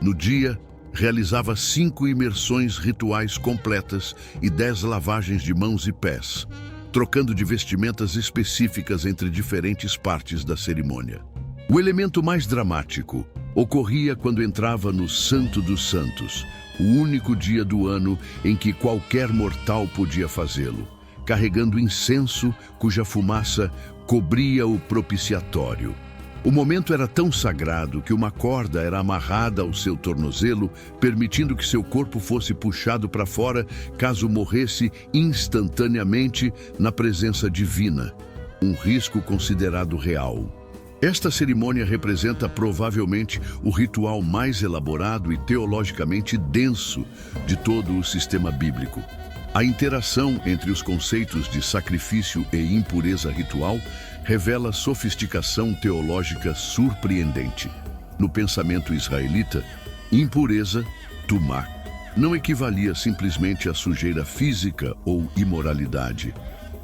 Speaker 1: No dia, realizava 5 imersões rituais completas e 10 lavagens de mãos e pés, trocando de vestimentas específicas entre diferentes partes da cerimônia. O elemento mais dramático ocorria quando entrava no Santo dos Santos, o único dia do ano em que qualquer mortal podia fazê-lo, carregando incenso cuja fumaça cobria o propiciatório. O momento era tão sagrado que uma corda era amarrada ao seu tornozelo, permitindo que seu corpo fosse puxado para fora caso morresse instantaneamente na presença divina, um risco considerado real. Esta cerimônia representa provavelmente o ritual mais elaborado e teologicamente denso de todo o sistema bíblico. A interação entre os conceitos de sacrifício e impureza ritual revela sofisticação teológica surpreendente. No pensamento israelita, impureza, tumá, não equivalia simplesmente à sujeira física ou imoralidade.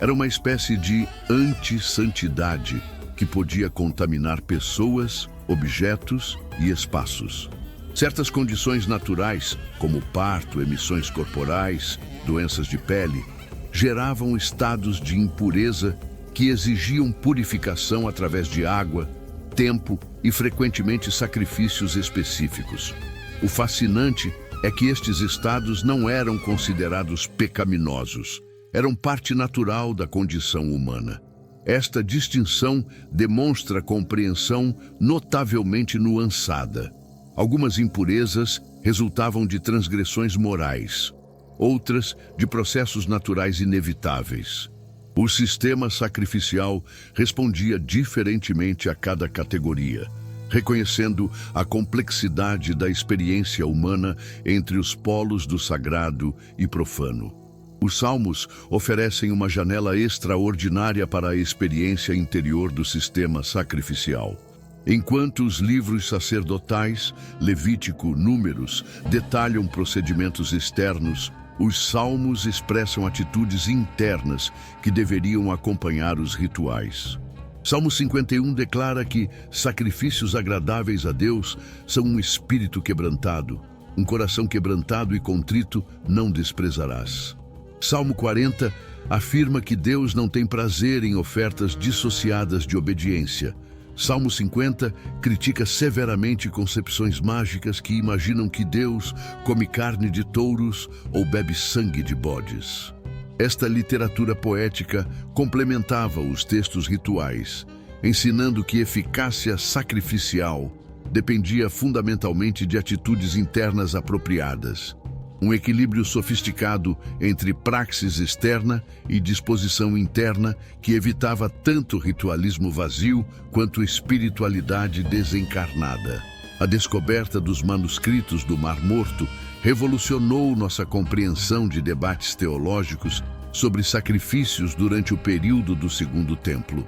Speaker 1: Era uma espécie de anti-santidade que podia contaminar pessoas, objetos e espaços. Certas condições naturais, como parto, emissões corporais, doenças de pele, geravam estados de impureza que exigiam purificação através de água, tempo e frequentemente sacrifícios específicos. O fascinante é que estes estados não eram considerados pecaminosos, eram parte natural da condição humana. Esta distinção demonstra compreensão notavelmente nuançada. Algumas impurezas resultavam de transgressões morais, outras de processos naturais inevitáveis. O sistema sacrificial respondia diferentemente a cada categoria, reconhecendo a complexidade da experiência humana entre os polos do sagrado e profano. Os salmos oferecem uma janela extraordinária para a experiência interior do sistema sacrificial. Enquanto os livros sacerdotais, Levítico, Números, detalham procedimentos externos, os salmos expressam atitudes internas que deveriam acompanhar os rituais. Salmo 51 declara que sacrifícios agradáveis a Deus são um espírito quebrantado, um coração quebrantado e contrito não desprezarás. Salmo 40 afirma que Deus não tem prazer em ofertas dissociadas de obediência. Salmo 50 critica severamente concepções mágicas que imaginam que Deus come carne de touros ou bebe sangue de bodes. Esta literatura poética complementava os textos rituais, ensinando que eficácia sacrificial dependia fundamentalmente de atitudes internas apropriadas. Um equilíbrio sofisticado entre praxis externa e disposição interna que evitava tanto ritualismo vazio quanto espiritualidade desencarnada. A descoberta dos manuscritos do Mar Morto revolucionou nossa compreensão de debates teológicos sobre sacrifícios durante o período do Segundo Templo.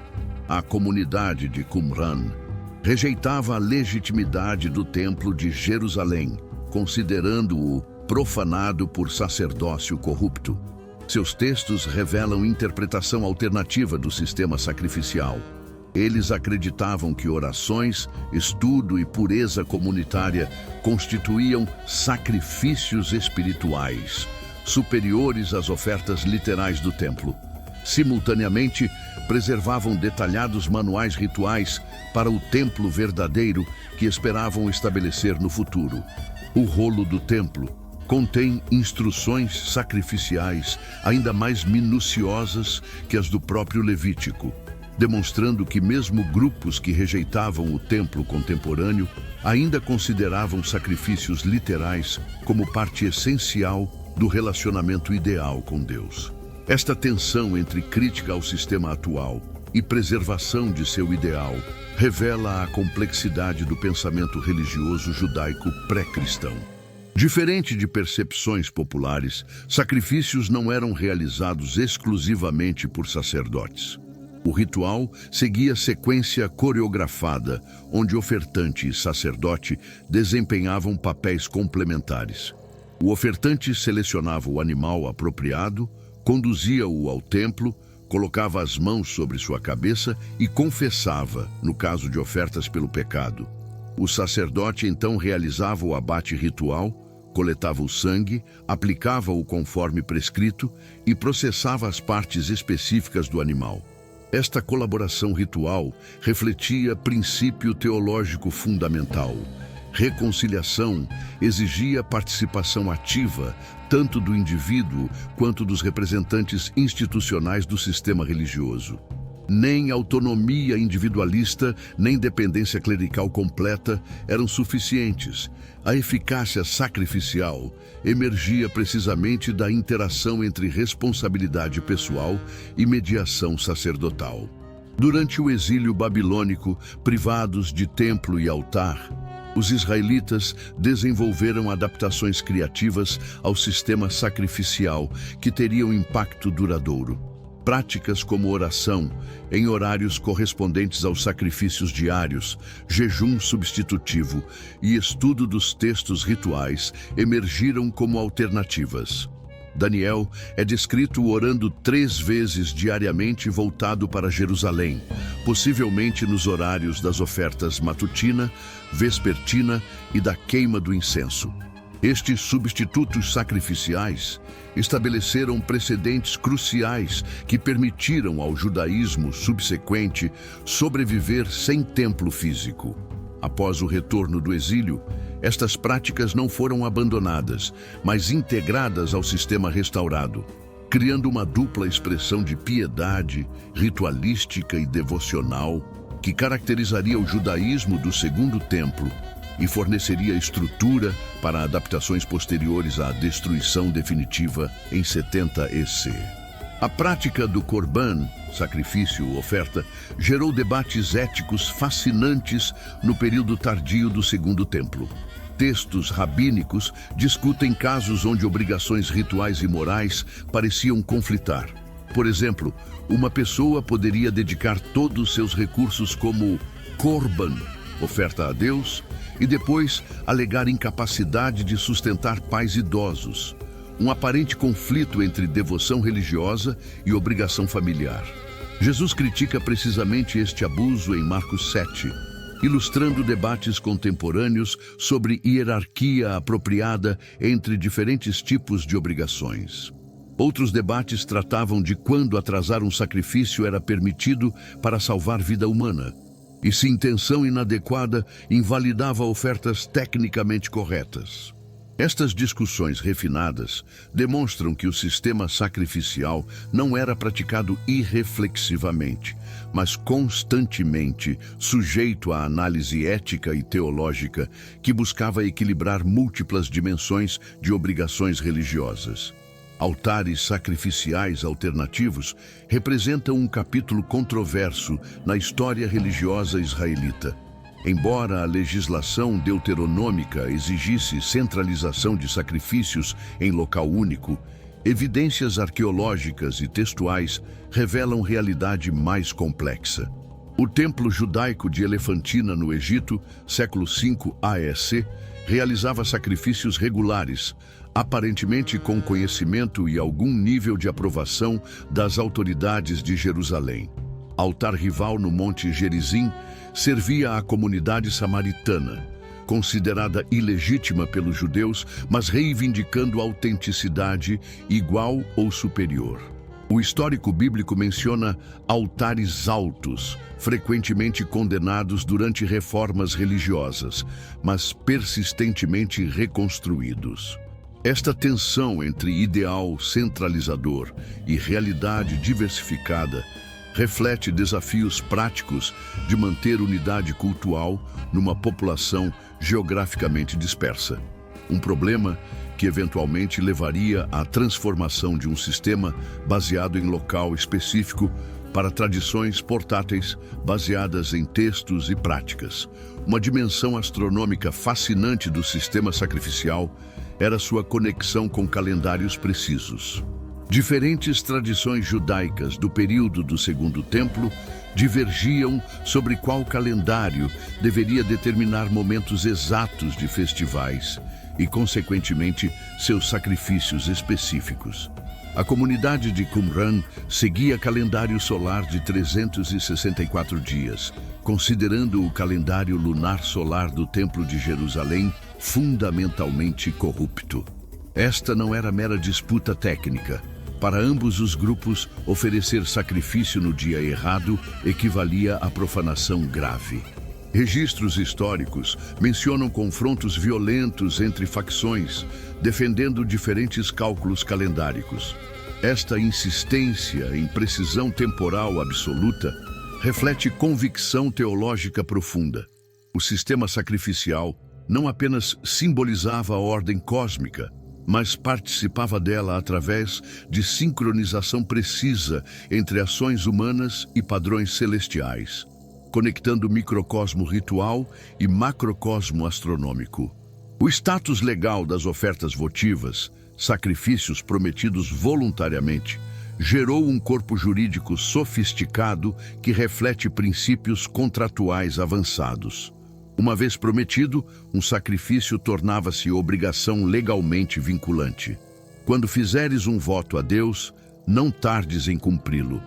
Speaker 1: A comunidade de Qumran rejeitava a legitimidade do Templo de Jerusalém, considerando-o profanado por sacerdócio corrupto. Seus textos revelam interpretação alternativa do sistema sacrificial. Eles acreditavam que orações, estudo e pureza comunitária constituíam sacrifícios espirituais, superiores às ofertas literais do templo. Simultaneamente, preservavam detalhados manuais rituais para o templo verdadeiro que esperavam estabelecer no futuro. O rolo do templo contém instruções sacrificiais ainda mais minuciosas que as do próprio Levítico, demonstrando que mesmo grupos que rejeitavam o templo contemporâneo ainda consideravam sacrifícios literais como parte essencial do relacionamento ideal com Deus. Esta tensão entre crítica ao sistema atual e preservação de seu ideal revela a complexidade do pensamento religioso judaico pré-cristão. Diferente de percepções populares, sacrifícios não eram realizados exclusivamente por sacerdotes. O ritual seguia sequência coreografada, onde ofertante e sacerdote desempenhavam papéis complementares. O ofertante selecionava o animal apropriado, conduzia-o ao templo, colocava as mãos sobre sua cabeça e confessava, no caso de ofertas pelo pecado. O sacerdote então realizava o abate ritual, coletava o sangue, aplicava-o conforme prescrito e processava as partes específicas do animal. Esta colaboração ritual refletia princípio teológico fundamental. Reconciliação exigia participação ativa, tanto do indivíduo quanto dos representantes institucionais do sistema religioso. Nem autonomia individualista, nem dependência clerical completa eram suficientes. A eficácia sacrificial emergia precisamente da interação entre responsabilidade pessoal e mediação sacerdotal. Durante o exílio babilônico, privados de templo e altar, os israelitas desenvolveram adaptações criativas ao sistema sacrificial que teriam impacto duradouro. Práticas como oração, em horários correspondentes aos sacrifícios diários, jejum substitutivo e estudo dos textos rituais emergiram como alternativas. Daniel é descrito orando 3 vezes diariamente voltado para Jerusalém, possivelmente nos horários das ofertas matutina, vespertina e da queima do incenso. Estes substitutos sacrificiais estabeleceram precedentes cruciais que permitiram ao judaísmo subsequente sobreviver sem templo físico. Após o retorno do exílio, estas práticas não foram abandonadas, mas integradas ao sistema restaurado, criando uma dupla expressão de piedade, ritualística e devocional que caracterizaria o judaísmo do Segundo Templo e forneceria estrutura para adaptações posteriores à destruição definitiva em 70 EC. A prática do Corban, sacrifício, oferta, gerou debates éticos fascinantes no período tardio do Segundo Templo. Textos rabínicos discutem casos onde obrigações rituais e morais pareciam conflitar. Por exemplo, uma pessoa poderia dedicar todos os seus recursos como Corban, oferta a Deus, e depois alegar incapacidade de sustentar pais idosos. Um aparente conflito entre devoção religiosa e obrigação familiar. Jesus critica precisamente este abuso em Marcos 7, ilustrando debates contemporâneos sobre hierarquia apropriada entre diferentes tipos de obrigações. Outros debates tratavam de quando atrasar um sacrifício era permitido para salvar vida humana, e se intenção inadequada invalidava ofertas tecnicamente corretas. Estas discussões refinadas demonstram que o sistema sacrificial não era praticado irreflexivamente, mas constantemente sujeito à análise ética e teológica que buscava equilibrar múltiplas dimensões de obrigações religiosas. Altares sacrificiais alternativos representam um capítulo controverso na história religiosa israelita. Embora a legislação deuteronômica exigisse centralização de sacrifícios em local único, evidências arqueológicas e textuais revelam realidade mais complexa. O templo judaico de Elefantina, no Egito, século V AEC, realizava sacrifícios regulares, aparentemente com conhecimento e algum nível de aprovação das autoridades de Jerusalém. Altar rival no Monte Gerizim servia à comunidade samaritana, considerada ilegítima pelos judeus, mas reivindicando autenticidade igual ou superior. O histórico bíblico menciona altares altos, frequentemente condenados durante reformas religiosas, mas persistentemente reconstruídos. Esta tensão entre ideal centralizador e realidade diversificada reflete desafios práticos de manter unidade cultural numa população geograficamente dispersa. Um problema que eventualmente levaria à transformação de um sistema baseado em local específico para tradições portáteis baseadas em textos e práticas. Uma dimensão astronômica fascinante do sistema sacrificial era sua conexão com calendários precisos. Diferentes tradições judaicas do período do Segundo Templo divergiam sobre qual calendário deveria determinar momentos exatos de festivais e, consequentemente, seus sacrifícios específicos. A comunidade de Qumran seguia calendário solar de 364 dias, considerando o calendário lunar solar do Templo de Jerusalém fundamentalmente corrupto. Esta não era mera disputa técnica. Para ambos os grupos, oferecer sacrifício no dia errado equivalia a profanação grave. Registros históricos mencionam confrontos violentos entre facções, defendendo diferentes cálculos calendáricos. Esta insistência em precisão temporal absoluta reflete convicção teológica profunda. O sistema sacrificial não apenas simbolizava a ordem cósmica, mas participava dela através de sincronização precisa entre ações humanas e padrões celestiais, conectando microcosmo ritual e macrocosmo astronômico. O status legal das ofertas votivas, sacrifícios prometidos voluntariamente, gerou um corpo jurídico sofisticado que reflete princípios contratuais avançados. Uma vez prometido, um sacrifício tornava-se obrigação legalmente vinculante. Quando fizeres um voto a Deus, não tardes em cumpri-lo.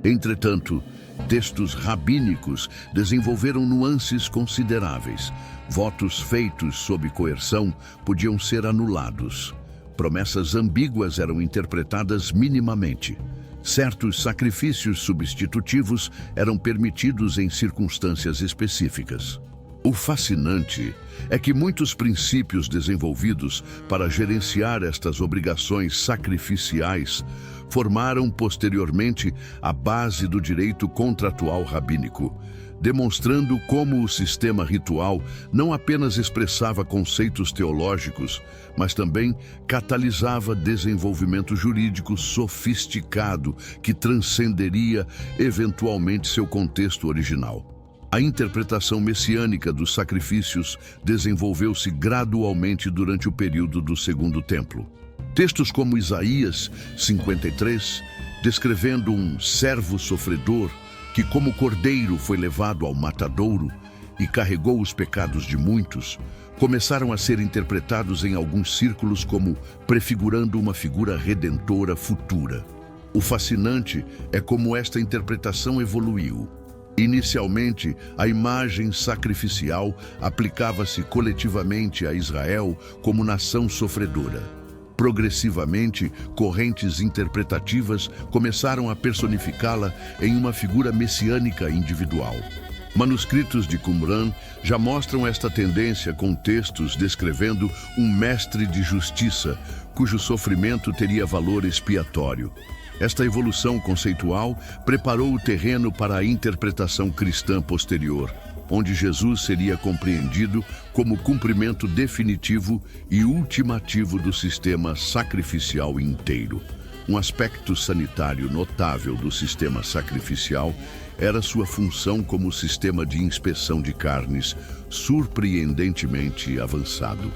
Speaker 1: Entretanto, textos rabínicos desenvolveram nuances consideráveis. Votos feitos sob coerção podiam ser anulados. Promessas ambíguas eram interpretadas minimamente. Certos sacrifícios substitutivos eram permitidos em circunstâncias específicas. O fascinante é que muitos princípios desenvolvidos para gerenciar estas obrigações sacrificiais formaram posteriormente a base do direito contratual rabínico, demonstrando como o sistema ritual não apenas expressava conceitos teológicos, mas também catalisava desenvolvimento jurídico sofisticado que transcenderia eventualmente seu contexto original. A interpretação messiânica dos sacrifícios desenvolveu-se gradualmente durante o período do Segundo Templo. Textos como Isaías 53, descrevendo um servo sofredor que como cordeiro foi levado ao matadouro e carregou os pecados de muitos, começaram a ser interpretados em alguns círculos como prefigurando uma figura redentora futura. O fascinante é como esta interpretação evoluiu. Inicialmente, a imagem sacrificial aplicava-se coletivamente a Israel como nação sofredora. Progressivamente, correntes interpretativas começaram a personificá-la em uma figura messiânica individual. Manuscritos de Qumran já mostram esta tendência com textos descrevendo um mestre de justiça, cujo sofrimento teria valor expiatório. Esta evolução conceitual preparou o terreno para a interpretação cristã posterior, onde Jesus seria compreendido como cumprimento definitivo e ultimativo do sistema sacrificial inteiro. Um aspecto sanitário notável do sistema sacrificial era sua função como sistema de inspeção de carnes, surpreendentemente avançado.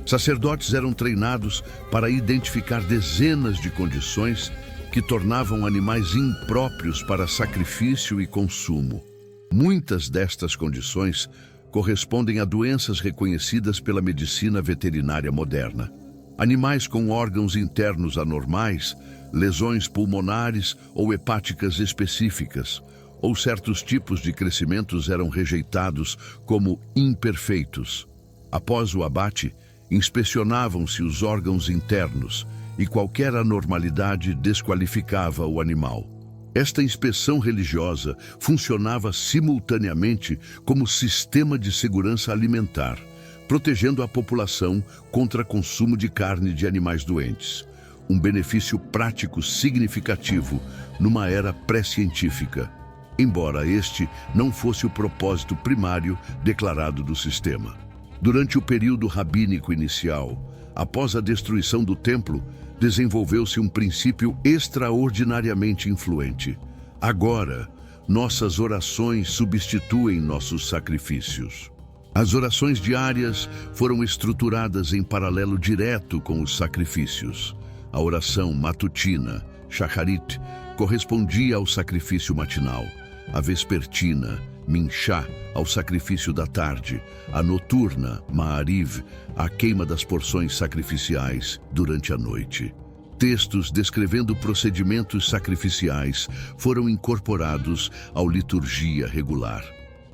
Speaker 1: Sacerdotes eram treinados para identificar dezenas de condições que tornavam animais impróprios para sacrifício e consumo. Muitas destas condições correspondem a doenças reconhecidas pela medicina veterinária moderna. Animais com órgãos internos anormais, lesões pulmonares ou hepáticas específicas, ou certos tipos de crescimentos eram rejeitados como imperfeitos. Após o abate, inspecionavam-se os órgãos internos, e qualquer anormalidade desqualificava o animal. Esta inspeção religiosa funcionava simultaneamente como sistema de segurança alimentar, protegendo a população contra consumo de carne de animais doentes. Um benefício prático significativo numa era pré-científica, embora este não fosse o propósito primário declarado do sistema. Durante o período rabínico inicial, após a destruição do templo, desenvolveu-se um princípio extraordinariamente influente. Agora, nossas orações substituem nossos sacrifícios. As orações diárias foram estruturadas em paralelo direto com os sacrifícios. A oração matutina, Shacharit, correspondia ao sacrifício matinal, a vespertina, Minchá, ao sacrifício da tarde, a noturna, Ma'ariv, à queima das porções sacrificiais durante a noite. Textos descrevendo procedimentos sacrificiais foram incorporados à liturgia regular.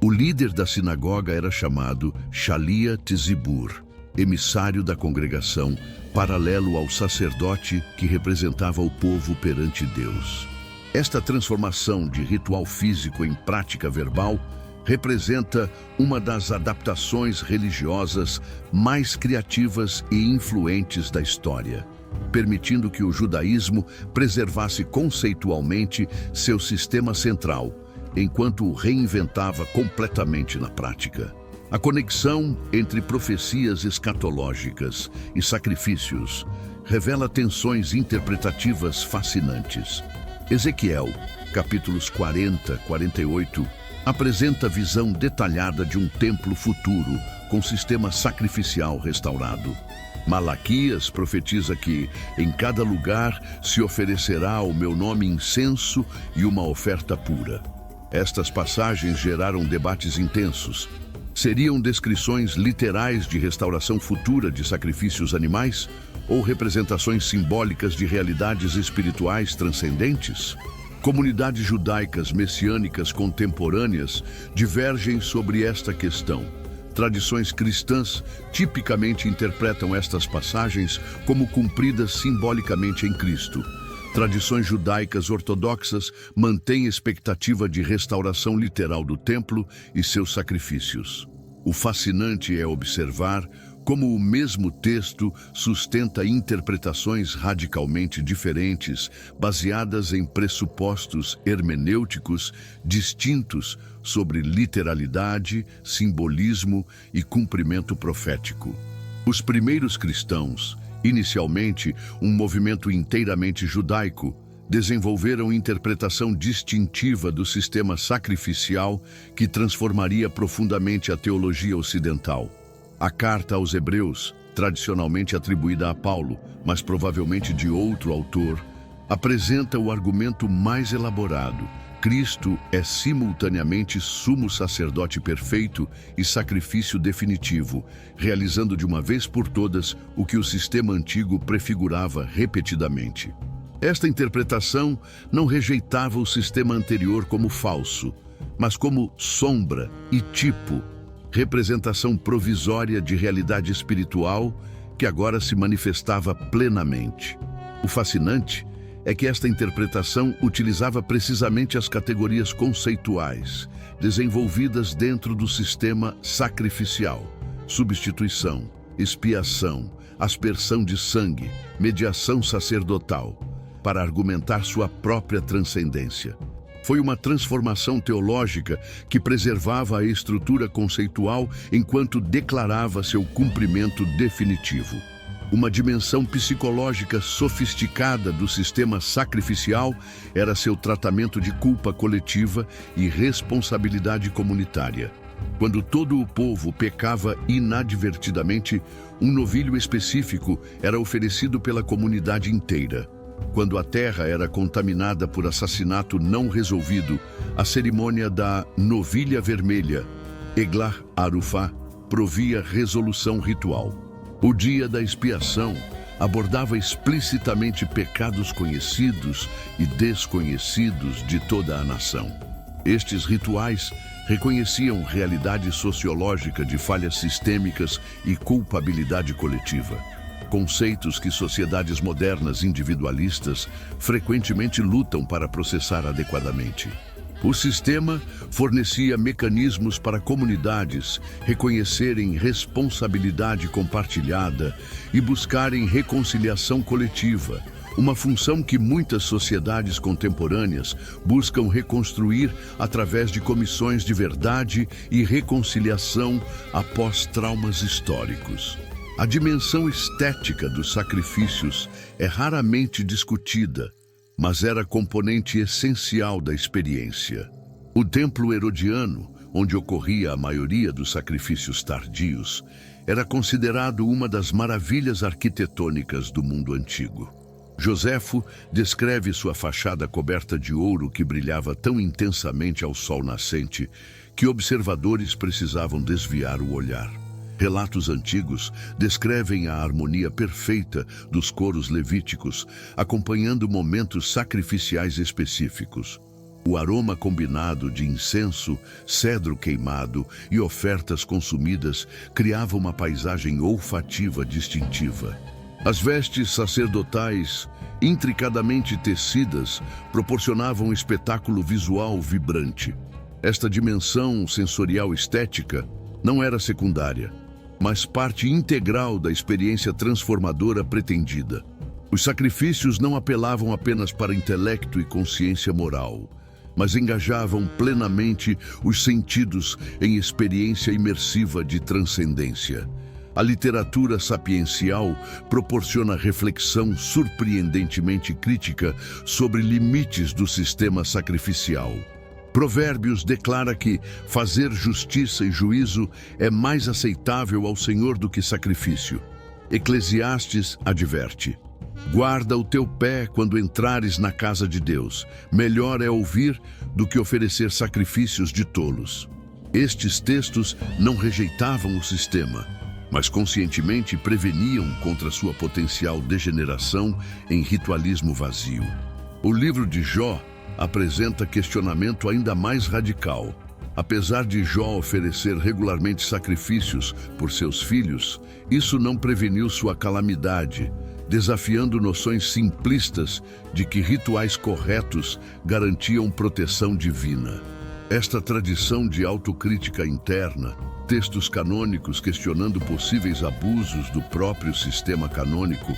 Speaker 1: O líder da sinagoga era chamado Shalia Tzibur, emissário da congregação, paralelo ao sacerdote que representava o povo perante Deus. Esta transformação de ritual físico em prática verbal representa uma das adaptações religiosas mais criativas e influentes da história, permitindo que o judaísmo preservasse conceitualmente seu sistema central, enquanto o reinventava completamente na prática. A conexão entre profecias escatológicas e sacrifícios revela tensões interpretativas fascinantes. Ezequiel, capítulos 40 e 48, apresenta a visão detalhada de um templo futuro com sistema sacrificial restaurado. Malaquias profetiza que, em cada lugar, se oferecerá ao meu nome incenso e uma oferta pura. Estas passagens geraram debates intensos. Seriam descrições literais de restauração futura de sacrifícios animais ou representações simbólicas de realidades espirituais transcendentes? Comunidades judaicas messiânicas contemporâneas divergem sobre esta questão. Tradições cristãs tipicamente interpretam estas passagens como cumpridas simbolicamente em Cristo. Tradições judaicas ortodoxas mantêm expectativa de restauração literal do templo e seus sacrifícios. O fascinante é observar como o mesmo texto sustenta interpretações radicalmente diferentes, baseadas em pressupostos hermenêuticos distintos sobre literalidade, simbolismo e cumprimento profético. Os primeiros cristãos, inicialmente um movimento inteiramente judaico, desenvolveram interpretação distintiva do sistema sacrificial que transformaria profundamente a teologia ocidental. A carta aos Hebreus, tradicionalmente atribuída a Paulo, mas provavelmente de outro autor, apresenta o argumento mais elaborado. Cristo é simultaneamente sumo sacerdote perfeito e sacrifício definitivo, realizando de uma vez por todas o que o sistema antigo prefigurava repetidamente. Esta interpretação não rejeitava o sistema anterior como falso, mas como sombra e tipo, representação provisória de realidade espiritual que agora se manifestava plenamente. O fascinante é que esta interpretação utilizava precisamente as categorias conceituais desenvolvidas dentro do sistema sacrificial: substituição, expiação, aspersão de sangue, mediação sacerdotal, para argumentar sua própria transcendência. Foi uma transformação teológica que preservava a estrutura conceitual enquanto declarava seu cumprimento definitivo. Uma dimensão psicológica sofisticada do sistema sacrificial era seu tratamento de culpa coletiva e responsabilidade comunitária. Quando todo o povo pecava inadvertidamente, um novilho específico era oferecido pela comunidade inteira. Quando a terra era contaminada por assassinato não resolvido, a cerimônia da novilha vermelha, Eglah Arufá, provia resolução ritual. O dia da expiação abordava explicitamente pecados conhecidos e desconhecidos de toda a nação. Estes rituais reconheciam realidade sociológica de falhas sistêmicas e culpabilidade coletiva. Conceitos que sociedades modernas individualistas frequentemente lutam para processar adequadamente. O sistema fornecia mecanismos para comunidades reconhecerem responsabilidade compartilhada e buscarem reconciliação coletiva, uma função que muitas sociedades contemporâneas buscam reconstruir através de comissões de verdade e reconciliação após traumas históricos. A dimensão estética dos sacrifícios é raramente discutida, mas era componente essencial da experiência. O templo herodiano, onde ocorria a maioria dos sacrifícios tardios, era considerado uma das maravilhas arquitetônicas do mundo antigo. Joséfo descreve sua fachada coberta de ouro que brilhava tão intensamente ao sol nascente que observadores precisavam desviar o olhar. Relatos antigos descrevem a harmonia perfeita dos coros levíticos, acompanhando momentos sacrificiais específicos. O aroma combinado de incenso, cedro queimado e ofertas consumidas criava uma paisagem olfativa distintiva. As vestes sacerdotais, intricadamente tecidas, proporcionavam um espetáculo visual vibrante. Esta dimensão sensorial estética não era secundária, mas parte integral da experiência transformadora pretendida. Os sacrifícios não apelavam apenas para intelecto e consciência moral, mas engajavam plenamente os sentidos em experiência imersiva de transcendência. A literatura sapiencial proporciona reflexão surpreendentemente crítica sobre limites do sistema sacrificial. Provérbios declara que fazer justiça e juízo é mais aceitável ao Senhor do que sacrifício. Eclesiastes adverte: guarda o teu pé quando entrares na casa de Deus. Melhor é ouvir do que oferecer sacrifícios de tolos. Estes textos não rejeitavam o sistema, mas conscientemente preveniam contra sua potencial degeneração em ritualismo vazio. O livro de Jó apresenta questionamento ainda mais radical. Apesar de Jó oferecer regularmente sacrifícios por seus filhos, isso não preveniu sua calamidade, desafiando noções simplistas de que rituais corretos garantiam proteção divina. Esta tradição de autocrítica interna, textos canônicos questionando possíveis abusos do próprio sistema canônico,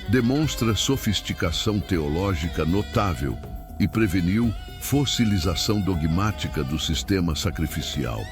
Speaker 1: demonstra sofisticação teológica notável e preveniu fossilização dogmática do sistema sacrificial.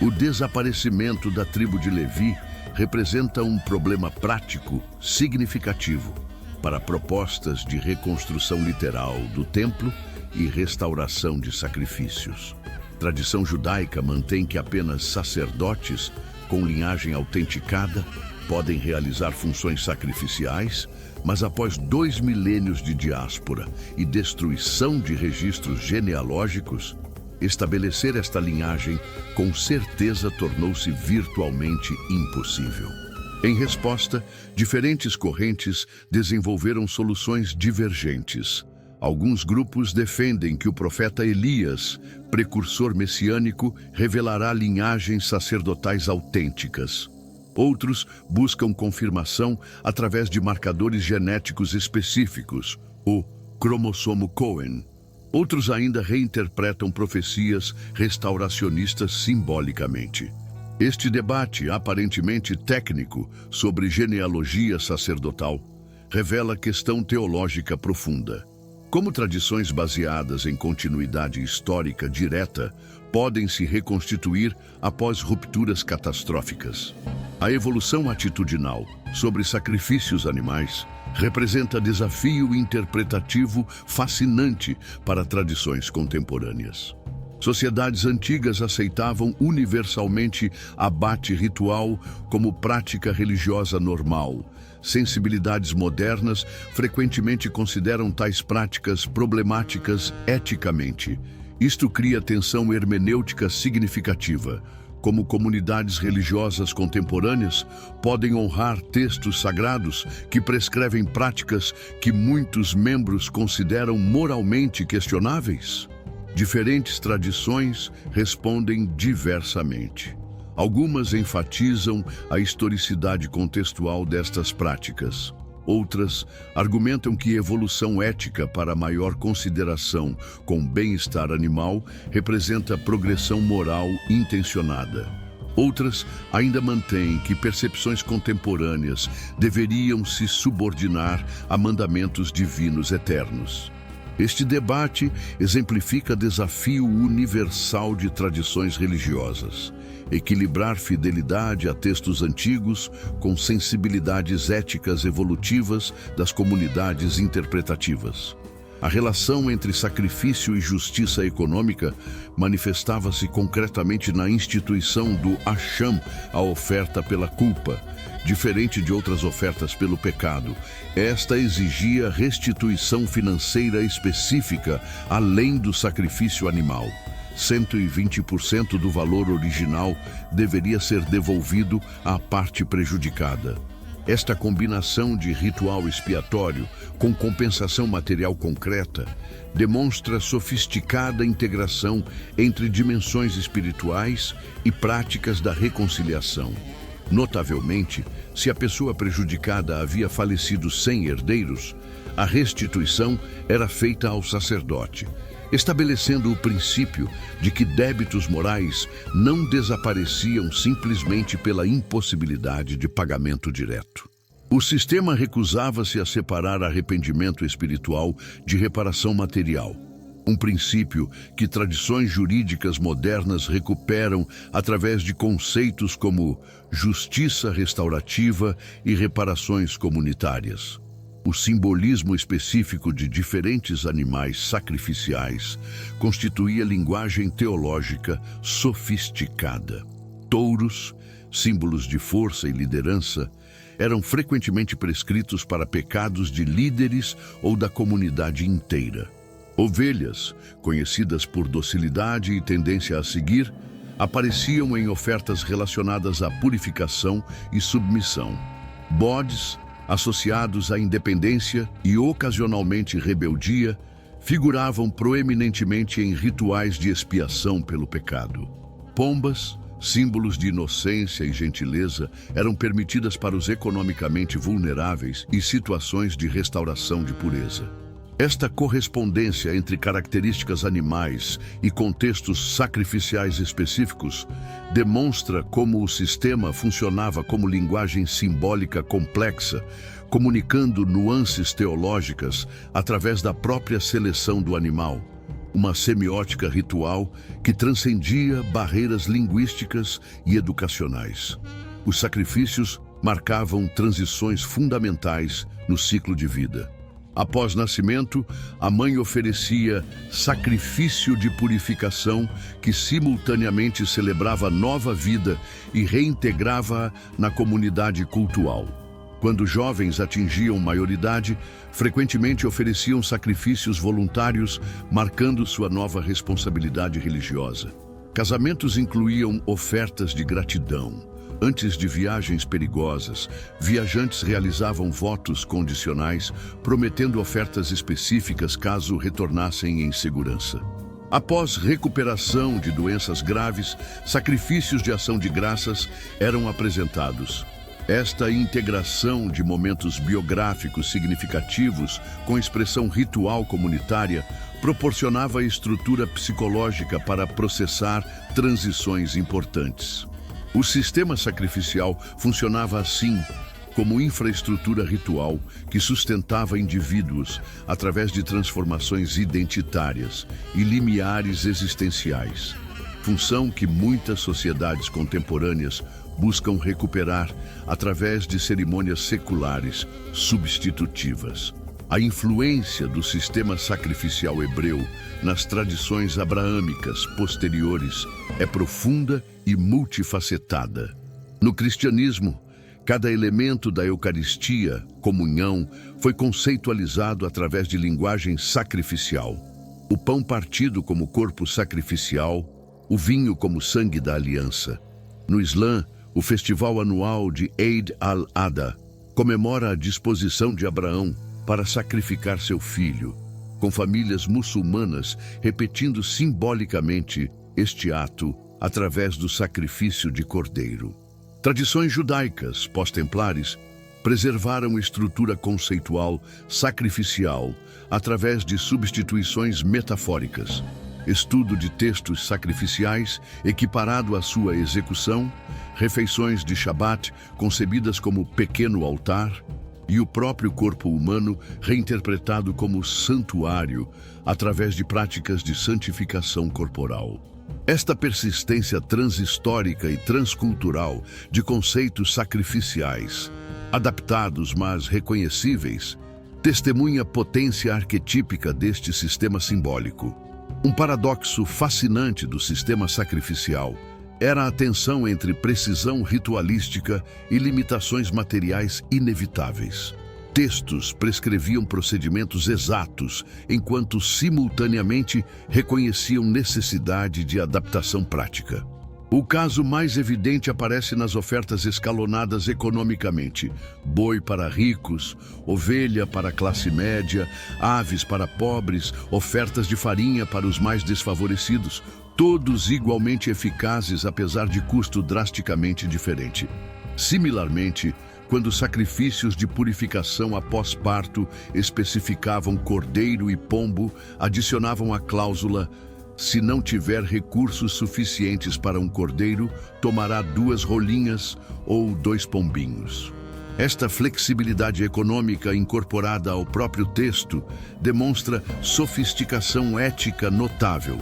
Speaker 1: O desaparecimento da tribo de Levi representa um problema prático significativo para propostas de reconstrução literal do templo e restauração de sacrifícios. Tradição judaica mantém que apenas sacerdotes com linhagem autenticada podem realizar funções sacrificiais, mas após 2 milênios de diáspora e destruição de registros genealógicos, estabelecer esta linhagem com certeza tornou-se virtualmente impossível. Em resposta, diferentes correntes desenvolveram soluções divergentes. Alguns grupos defendem que o profeta Elias, precursor messiânico, revelará linhagens sacerdotais autênticas. Outros buscam confirmação através de marcadores genéticos específicos, o cromossomo Cohen. Outros ainda reinterpretam profecias restauracionistas simbolicamente. Este debate, aparentemente técnico, sobre genealogia sacerdotal, revela questão teológica profunda. Como tradições baseadas em continuidade histórica direta podem se reconstituir após rupturas catastróficas? A evolução atitudinal sobre sacrifícios animais representa desafio interpretativo fascinante para tradições contemporâneas. Sociedades antigas aceitavam universalmente abate ritual como prática religiosa normal. Sensibilidades modernas frequentemente consideram tais práticas problemáticas eticamente. Isto cria tensão hermenêutica significativa. Como comunidades religiosas contemporâneas podem honrar textos sagrados que prescrevem práticas que muitos membros consideram moralmente questionáveis? Diferentes tradições respondem diversamente. Algumas enfatizam a historicidade contextual destas práticas. Outras argumentam que evolução ética para maior consideração com bem-estar animal representa progressão moral intencionada. Outras ainda mantêm que percepções contemporâneas deveriam se subordinar a mandamentos divinos eternos. Este debate exemplifica desafio universal de tradições religiosas. Equilibrar fidelidade a textos antigos com sensibilidades éticas evolutivas das comunidades interpretativas. A relação entre sacrifício e justiça econômica manifestava-se concretamente na instituição do Asham, a oferta pela culpa. Diferente de outras ofertas pelo pecado, esta exigia restituição financeira específica, além do sacrifício animal. 120% do valor original deveria ser devolvido à parte prejudicada. Esta combinação de ritual expiatório com compensação material concreta demonstra sofisticada integração entre dimensões espirituais e práticas da reconciliação. Notavelmente, se a pessoa prejudicada havia falecido sem herdeiros, a restituição era feita ao sacerdote, estabelecendo o princípio de que débitos morais não desapareciam simplesmente pela impossibilidade de pagamento direto. O sistema recusava-se a separar arrependimento espiritual de reparação material, um princípio que tradições jurídicas modernas recuperam através de conceitos como justiça restaurativa e reparações comunitárias. O simbolismo específico de diferentes animais sacrificiais constituía linguagem teológica sofisticada. Touros, símbolos de força e liderança, eram frequentemente prescritos para pecados de líderes ou da comunidade inteira. Ovelhas, conhecidas por docilidade e tendência a seguir, apareciam em ofertas relacionadas à purificação e submissão. Bodes, associados à independência e ocasionalmente rebeldia, figuravam proeminentemente em rituais de expiação pelo pecado. Pombas, símbolos de inocência e gentileza, eram permitidas para os economicamente vulneráveis e situações de restauração de pureza. Esta correspondência entre características animais e contextos sacrificiais específicos demonstra como o sistema funcionava como linguagem simbólica complexa, comunicando nuances teológicas através da própria seleção do animal, uma semiótica ritual que transcendia barreiras linguísticas e educacionais. Os sacrifícios marcavam transições fundamentais no ciclo de vida. Após nascimento, a mãe oferecia sacrifício de purificação que simultaneamente celebrava nova vida e reintegrava-a na comunidade cultural. Quando jovens atingiam maioridade, frequentemente ofereciam sacrifícios voluntários, marcando sua nova responsabilidade religiosa. Casamentos incluíam ofertas de gratidão. Antes de viagens perigosas, viajantes realizavam votos condicionais, prometendo ofertas específicas caso retornassem em segurança. Após recuperação de doenças graves, sacrifícios de ação de graças eram apresentados. Esta integração de momentos biográficos significativos com expressão ritual comunitária proporcionava estrutura psicológica para processar transições importantes. O sistema sacrificial funcionava assim, como infraestrutura ritual que sustentava indivíduos através de transformações identitárias e limiares existenciais, função que muitas sociedades contemporâneas buscam recuperar através de cerimônias seculares substitutivas. A influência do sistema sacrificial hebreu nas tradições abraâmicas posteriores é profunda e multifacetada. No cristianismo, cada elemento da Eucaristia, comunhão, foi conceitualizado através de linguagem sacrificial. O pão partido como corpo sacrificial, o vinho como sangue da aliança. No Islã, o festival anual de Eid al-Adha comemora a disposição de Abraão para sacrificar seu filho, com famílias muçulmanas repetindo simbolicamente este ato através do sacrifício de cordeiro. Tradições judaicas pós-templares preservaram estrutura conceitual sacrificial através de substituições metafóricas, estudo de textos sacrificiais equiparado à sua execução, refeições de Shabat concebidas como pequeno altar, e o próprio corpo humano reinterpretado como santuário através de práticas de santificação corporal. Esta persistência transhistórica e transcultural de conceitos sacrificiais, adaptados mas reconhecíveis, testemunha a potência arquetípica deste sistema simbólico. Um paradoxo fascinante do sistema sacrificial era a tensão entre precisão ritualística e limitações materiais inevitáveis. Textos prescreviam procedimentos exatos, enquanto simultaneamente reconheciam necessidade de adaptação prática. O caso mais evidente aparece nas ofertas escalonadas economicamente: boi para ricos, ovelha para a classe média, aves para pobres, ofertas de farinha para os mais desfavorecidos, todos igualmente eficazes apesar de custo drasticamente diferente. Similarmente, quando sacrifícios de purificação após parto especificavam cordeiro e pombo, adicionavam a cláusula: se não tiver recursos suficientes para um cordeiro, tomará 2 rolinhas ou 2 pombinhos. Esta flexibilidade econômica incorporada ao próprio texto demonstra sofisticação ética notável.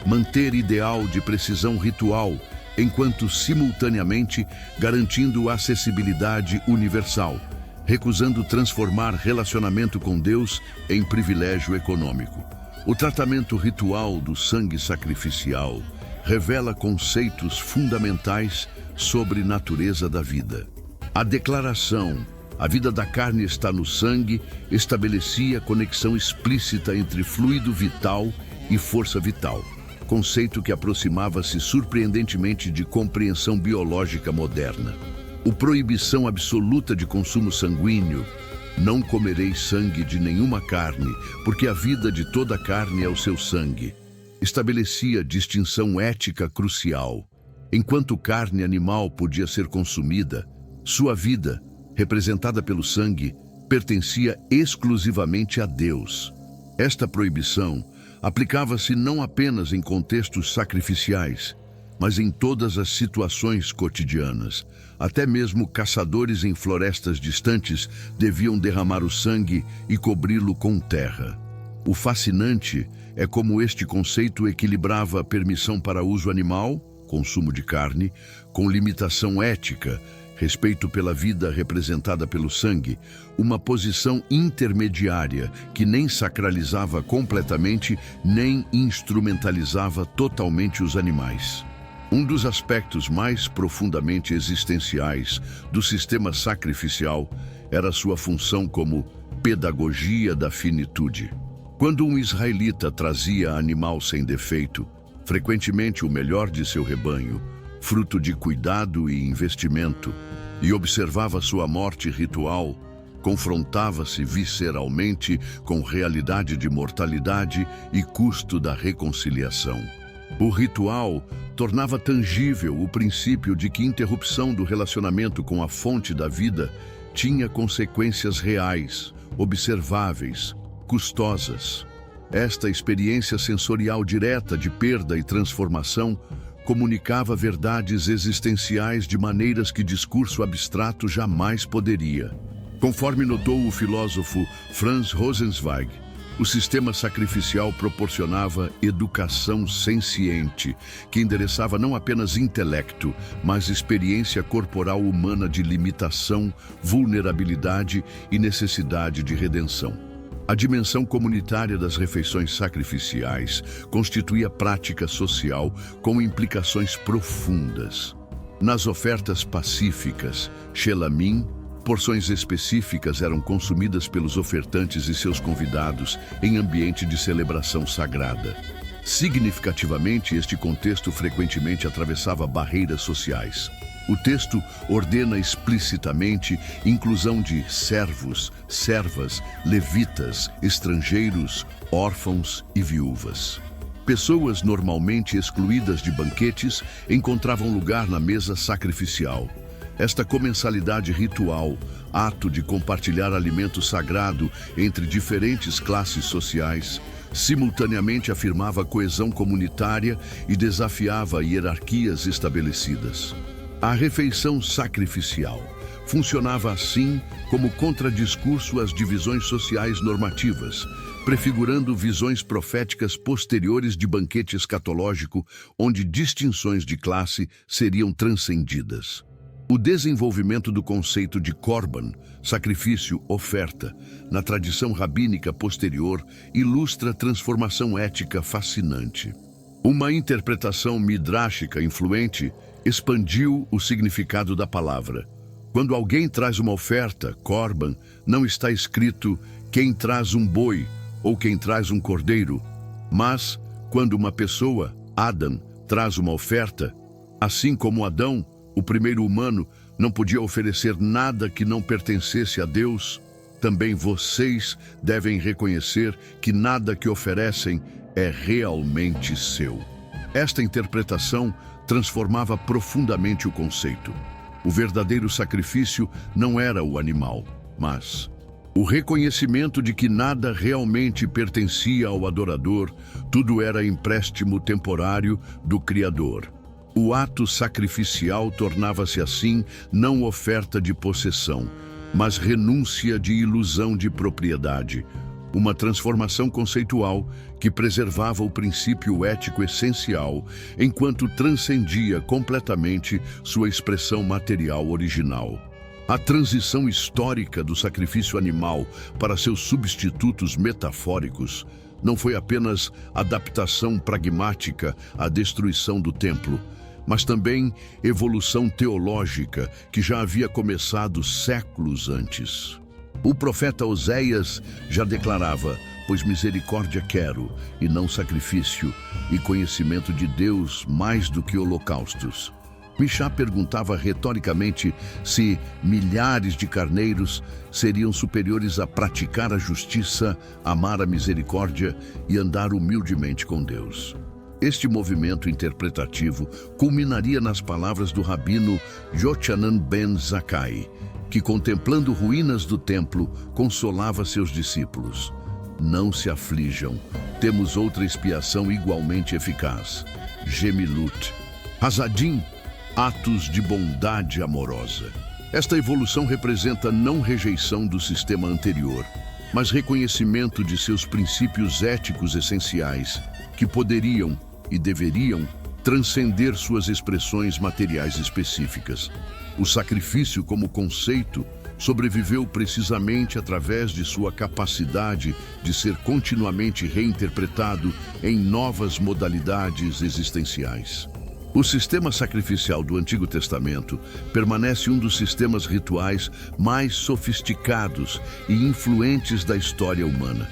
Speaker 1: Manter ideal de precisão ritual, enquanto simultaneamente garantindo acessibilidade universal, recusando transformar relacionamento com Deus em privilégio econômico. O tratamento ritual do sangue sacrificial revela conceitos fundamentais sobre natureza da vida. A declaração "a vida da carne está no sangue" estabelecia conexão explícita entre fluido vital e força vital, conceito que aproximava-se surpreendentemente de compreensão biológica moderna. A proibição absoluta de consumo sanguíneo: não comereis sangue de nenhuma carne, porque a vida de toda carne é o seu sangue, estabelecia distinção ética crucial. Enquanto carne animal podia ser consumida, sua vida, representada pelo sangue, pertencia exclusivamente a Deus. Esta proibição aplicava-se não apenas em contextos sacrificiais, mas em todas as situações cotidianas. Até mesmo caçadores em florestas distantes deviam derramar o sangue e cobri-lo com terra. O fascinante é como este conceito equilibrava a permissão para uso animal, consumo de carne, com limitação ética, respeito pela vida representada pelo sangue, uma posição intermediária que nem sacralizava completamente, nem instrumentalizava totalmente os animais. Um dos aspectos mais profundamente existenciais do sistema sacrificial era sua função como pedagogia da finitude. Quando um israelita trazia animal sem defeito, frequentemente o melhor de seu rebanho, fruto de cuidado e investimento, e observava sua morte ritual, confrontava-se visceralmente com realidade de mortalidade e custo da reconciliação. O ritual tornava tangível o princípio de que interrupção do relacionamento com a fonte da vida tinha consequências reais, observáveis, custosas. Esta experiência sensorial direta de perda e transformação comunicava verdades existenciais de maneiras que discurso abstrato jamais poderia. Conforme notou o filósofo Franz Rosenzweig, o sistema sacrificial proporcionava educação senciente, que endereçava não apenas intelecto, mas experiência corporal humana de limitação, vulnerabilidade e necessidade de redenção. A dimensão comunitária das refeições sacrificiais constituía prática social com implicações profundas. Nas ofertas pacíficas, Shelamim, porções específicas eram consumidas pelos ofertantes e seus convidados em ambiente de celebração sagrada. Significativamente, este contexto frequentemente atravessava barreiras sociais. O texto ordena explicitamente inclusão de servos, servas, levitas, estrangeiros, órfãos e viúvas. Pessoas normalmente excluídas de banquetes encontravam lugar na mesa sacrificial. Esta comensalidade ritual, ato de compartilhar alimento sagrado entre diferentes classes sociais, simultaneamente afirmava a coesão comunitária e desafiava hierarquias estabelecidas. A refeição sacrificial funcionava assim como contradiscurso às divisões sociais normativas, prefigurando visões proféticas posteriores de banquete escatológico, onde distinções de classe seriam transcendidas. O desenvolvimento do conceito de korban, sacrifício, oferta, na tradição rabínica posterior, ilustra transformação ética fascinante. Uma interpretação midráchica influente expandiu o significado da palavra. Quando alguém traz uma oferta, korban, não está escrito quem traz um boi ou quem traz um cordeiro, mas quando uma pessoa, Adão, traz uma oferta, assim como Adão, o primeiro humano, não podia oferecer nada que não pertencesse a Deus, também vocês devem reconhecer que nada que oferecem é realmente seu. Esta interpretação transformava profundamente o conceito. O verdadeiro sacrifício não era o animal, mas o reconhecimento de que nada realmente pertencia ao adorador, tudo era empréstimo temporário do Criador. O ato sacrificial tornava-se assim não oferta de possessão, mas renúncia de ilusão de propriedade, uma transformação conceitual que preservava o princípio ético essencial, enquanto transcendia completamente sua expressão material original. A transição histórica do sacrifício animal para seus substitutos metafóricos não foi apenas adaptação pragmática à destruição do templo, mas também evolução teológica que já havia começado séculos antes. O profeta Oséias já declarava: pois misericórdia quero, e não sacrifício, e conhecimento de Deus mais do que holocaustos. Michá perguntava retoricamente se milhares de carneiros seriam superiores a praticar a justiça, amar a misericórdia e andar humildemente com Deus. Este movimento interpretativo culminaria nas palavras do rabino Yochanan ben Zakkai, que, contemplando ruínas do templo, consolava seus discípulos. Não se aflijam, temos outra expiação igualmente eficaz. Gemilut. Hasadim, atos de bondade amorosa. Esta evolução representa não rejeição do sistema anterior, mas reconhecimento de seus princípios éticos essenciais, que poderiam e deveriam transcender suas expressões materiais específicas. O sacrifício como conceito sobreviveu precisamente através de sua capacidade de ser continuamente reinterpretado em novas modalidades existenciais. O sistema sacrificial do Antigo Testamento permanece um dos sistemas rituais mais sofisticados e influentes da história humana.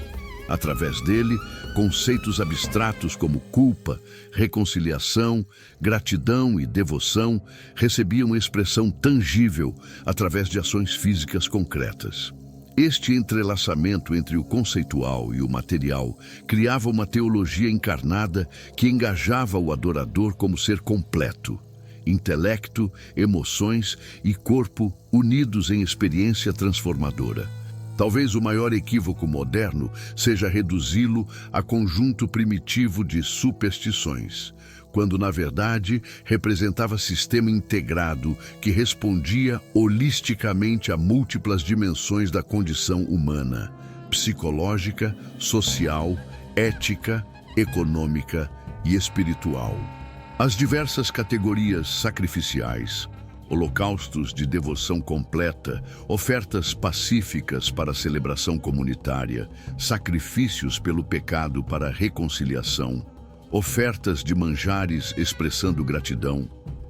Speaker 1: Através dele, conceitos abstratos como culpa, reconciliação, gratidão e devoção recebiam expressão tangível através de ações físicas concretas. Este entrelaçamento entre o conceitual e o material criava uma teologia encarnada que engajava o adorador como ser completo. Intelecto, emoções e corpo unidos em experiência transformadora. Talvez o maior equívoco moderno seja reduzi-lo a conjunto primitivo de superstições, quando na verdade representava sistema integrado que respondia holisticamente a múltiplas dimensões da condição humana, psicológica, social, ética, econômica e espiritual. As diversas categorias sacrificiais, holocaustos de devoção completa, ofertas pacíficas para celebração comunitária, sacrifícios pelo pecado para reconciliação, ofertas de manjares expressando gratidão,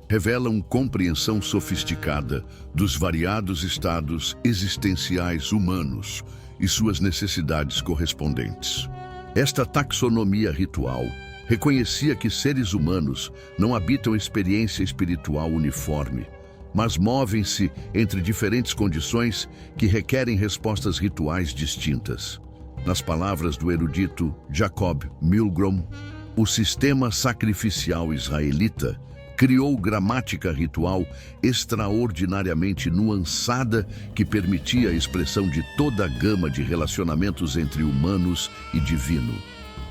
Speaker 1: revelam compreensão sofisticada dos variados estados existenciais humanos e suas necessidades correspondentes. Esta taxonomia ritual reconhecia que seres humanos não habitam experiência espiritual uniforme, mas movem-se entre diferentes condições que requerem respostas rituais distintas. Nas palavras do erudito Jacob Milgrom, o sistema sacrificial israelita criou gramática ritual extraordinariamente nuançada que permitia a expressão de toda a gama de relacionamentos entre humanos e divino.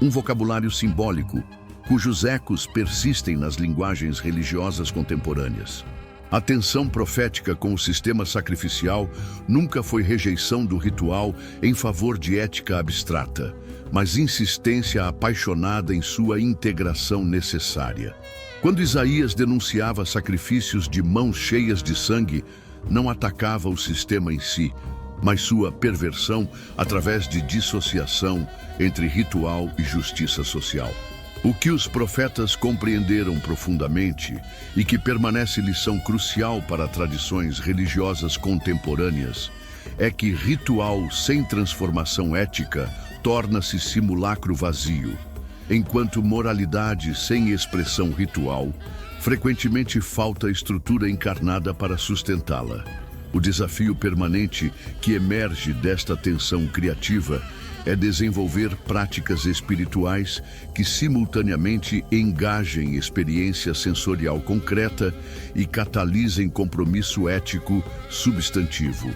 Speaker 1: Um vocabulário simbólico, cujos ecos persistem nas linguagens religiosas contemporâneas. A tensão profética com o sistema sacrificial nunca foi rejeição do ritual em favor de ética abstrata, mas insistência apaixonada em sua integração necessária. Quando Isaías denunciava sacrifícios de mãos cheias de sangue, não atacava o sistema em si, mas sua perversão através de dissociação entre ritual e justiça social. O que os profetas compreenderam profundamente e que permanece lição crucial para tradições religiosas contemporâneas é que ritual sem transformação ética torna-se simulacro vazio, enquanto moralidade sem expressão ritual frequentemente falta estrutura encarnada para sustentá-la. O desafio permanente que emerge desta tensão criativa é desenvolver práticas espirituais que simultaneamente engajem experiência sensorial concreta e catalisem compromisso ético substantivo.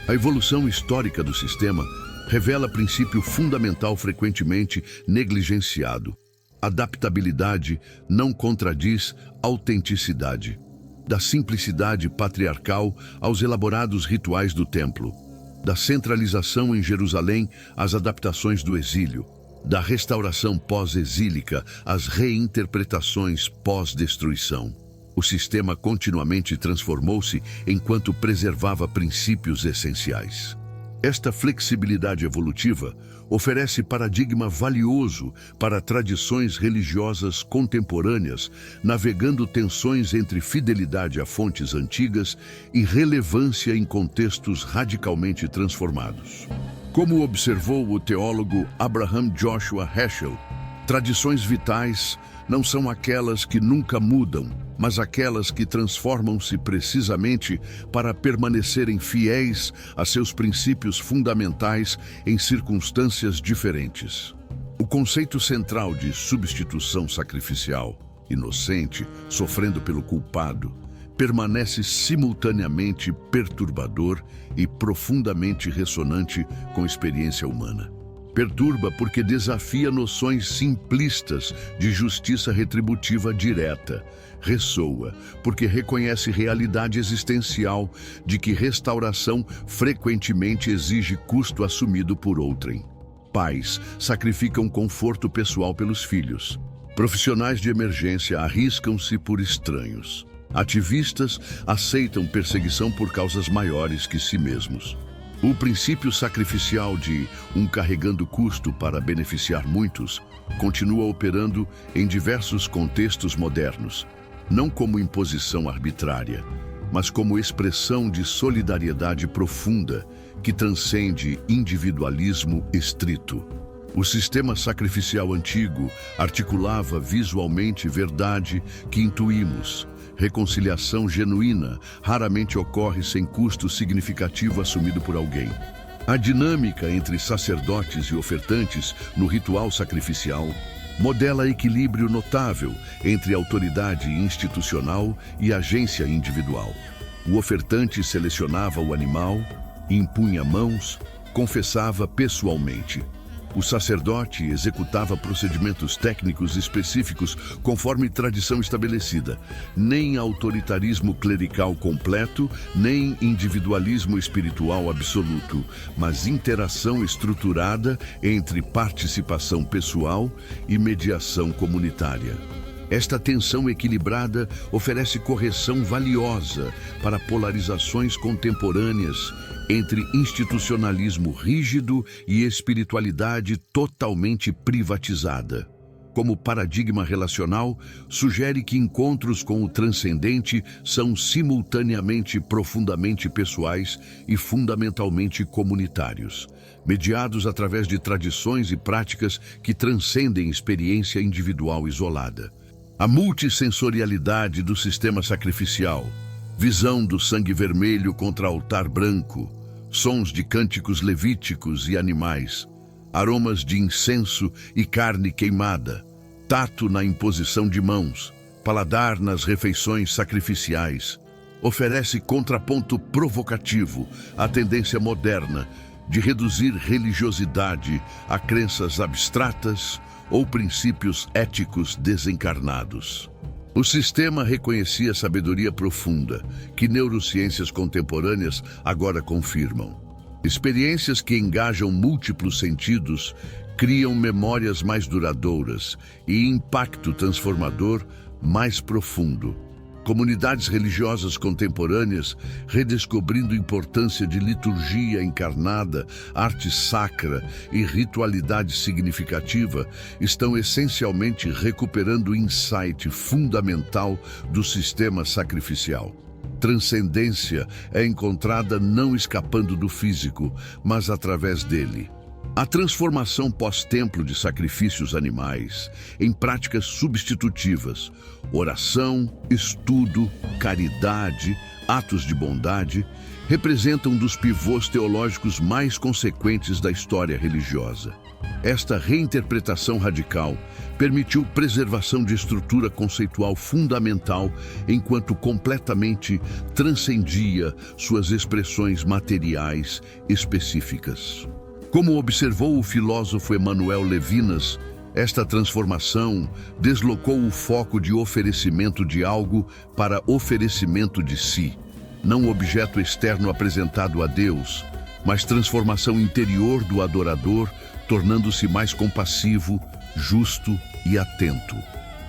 Speaker 1: A evolução histórica do sistema revela princípio fundamental frequentemente negligenciado. Adaptabilidade não contradiz autenticidade. Da simplicidade patriarcal aos elaborados rituais do templo, da centralização em Jerusalém às adaptações do exílio, da restauração pós-exílica às reinterpretações pós-destruição. O sistema continuamente transformou-se enquanto preservava princípios essenciais. Esta flexibilidade evolutiva oferece paradigma valioso para tradições religiosas contemporâneas, navegando tensões entre fidelidade a fontes antigas e relevância em contextos radicalmente transformados. Como observou o teólogo Abraham Joshua Heschel, tradições vitais não são aquelas que nunca mudam, mas aquelas que transformam-se precisamente para permanecerem fiéis a seus princípios fundamentais em circunstâncias diferentes. O conceito central de substituição sacrificial, inocente, sofrendo pelo culpado, permanece simultaneamente perturbador e profundamente ressonante com a experiência humana. Perturba porque desafia noções simplistas de justiça retributiva direta. Ressoa porque reconhece realidade existencial de que restauração frequentemente exige custo assumido por outrem. Pais sacrificam conforto pessoal pelos filhos. Profissionais de emergência arriscam-se por estranhos. Ativistas aceitam perseguição por causas maiores que si mesmos. O princípio sacrificial de um carregando custo para beneficiar muitos continua operando em diversos contextos modernos, não como imposição arbitrária, mas como expressão de solidariedade profunda que transcende individualismo estrito. O sistema sacrificial antigo articulava visualmente verdade que intuímos. Reconciliação genuína raramente ocorre sem custo significativo assumido por alguém. A dinâmica entre sacerdotes e ofertantes no ritual sacrificial modela equilíbrio notável entre autoridade institucional e agência individual. O ofertante selecionava o animal, impunha mãos, confessava pessoalmente. O sacerdote executava procedimentos técnicos específicos conforme tradição estabelecida. Nem autoritarismo clerical completo, nem individualismo espiritual absoluto, mas interação estruturada entre participação pessoal e mediação comunitária. Esta tensão equilibrada oferece correção valiosa para polarizações contemporâneas entre institucionalismo rígido e espiritualidade totalmente privatizada. Como paradigma relacional, sugere que encontros com o transcendente são simultaneamente profundamente pessoais e fundamentalmente comunitários, mediados através de tradições e práticas que transcendem experiência individual isolada. A multissensorialidade do sistema sacrificial, visão do sangue vermelho contra altar branco, sons de cânticos levíticos e animais, aromas de incenso e carne queimada, tato na imposição de mãos, paladar nas refeições sacrificiais, oferece contraponto provocativo à tendência moderna de reduzir religiosidade a crenças abstratas ou princípios éticos desencarnados. O sistema reconhecia sabedoria profunda, que neurociências contemporâneas agora confirmam. Experiências que engajam múltiplos sentidos criam memórias mais duradouras e impacto transformador mais profundo. Comunidades religiosas contemporâneas, redescobrindo a importância de liturgia encarnada, arte sacra e ritualidade significativa, estão essencialmente recuperando o insight fundamental do sistema sacrificial. Transcendência é encontrada não escapando do físico, mas através dele. A transformação pós-templo de sacrifícios animais em práticas substitutivas, oração, estudo, caridade, atos de bondade, representam um dos pivôs teológicos mais consequentes da história religiosa. Esta reinterpretação radical permitiu preservação de estrutura conceitual fundamental enquanto completamente transcendia suas expressões materiais específicas. Como observou o filósofo Emmanuel Levinas, esta transformação deslocou o foco de oferecimento de algo para oferecimento de si, não objeto externo apresentado a Deus, mas transformação interior do adorador, tornando-se mais compassivo, justo e atento.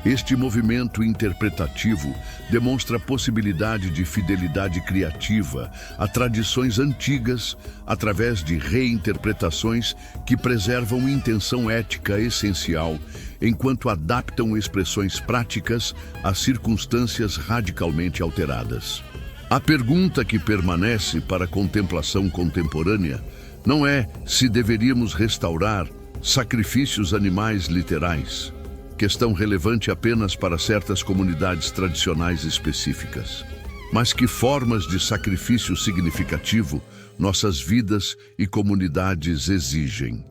Speaker 1: Este movimento interpretativo demonstra a possibilidade de fidelidade criativa a tradições antigas através de reinterpretações que preservam intenção ética essencial, enquanto adaptam expressões práticas a circunstâncias radicalmente alteradas. A pergunta que permanece para a contemplação contemporânea não é se deveríamos restaurar sacrifícios animais literais, questão relevante apenas para certas comunidades tradicionais específicas, mas que formas de sacrifício significativo nossas vidas e comunidades exigem.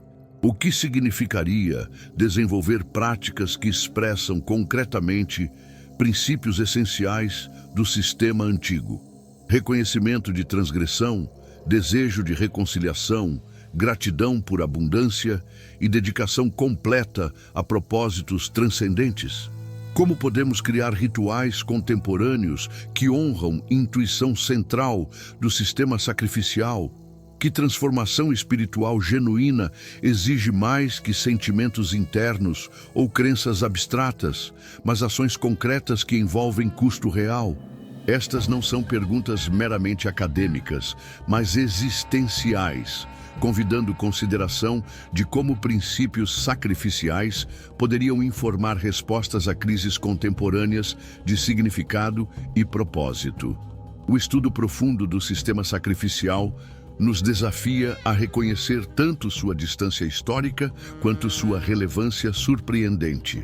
Speaker 1: O que significaria desenvolver práticas que expressam concretamente princípios essenciais do sistema antigo: reconhecimento de transgressão, desejo de reconciliação, gratidão por abundância e dedicação completa a propósitos transcendentes? Como podemos criar rituais contemporâneos que honram a intuição central do sistema sacrificial? Que transformação espiritual genuína exige mais que sentimentos internos ou crenças abstratas, mas ações concretas que envolvem custo real? Estas não são perguntas meramente acadêmicas, mas existenciais, convidando consideração de como princípios sacrificiais poderiam informar respostas a crises contemporâneas de significado e propósito. O estudo profundo do sistema sacrificial nos desafia a reconhecer tanto sua distância histórica quanto sua relevância surpreendente.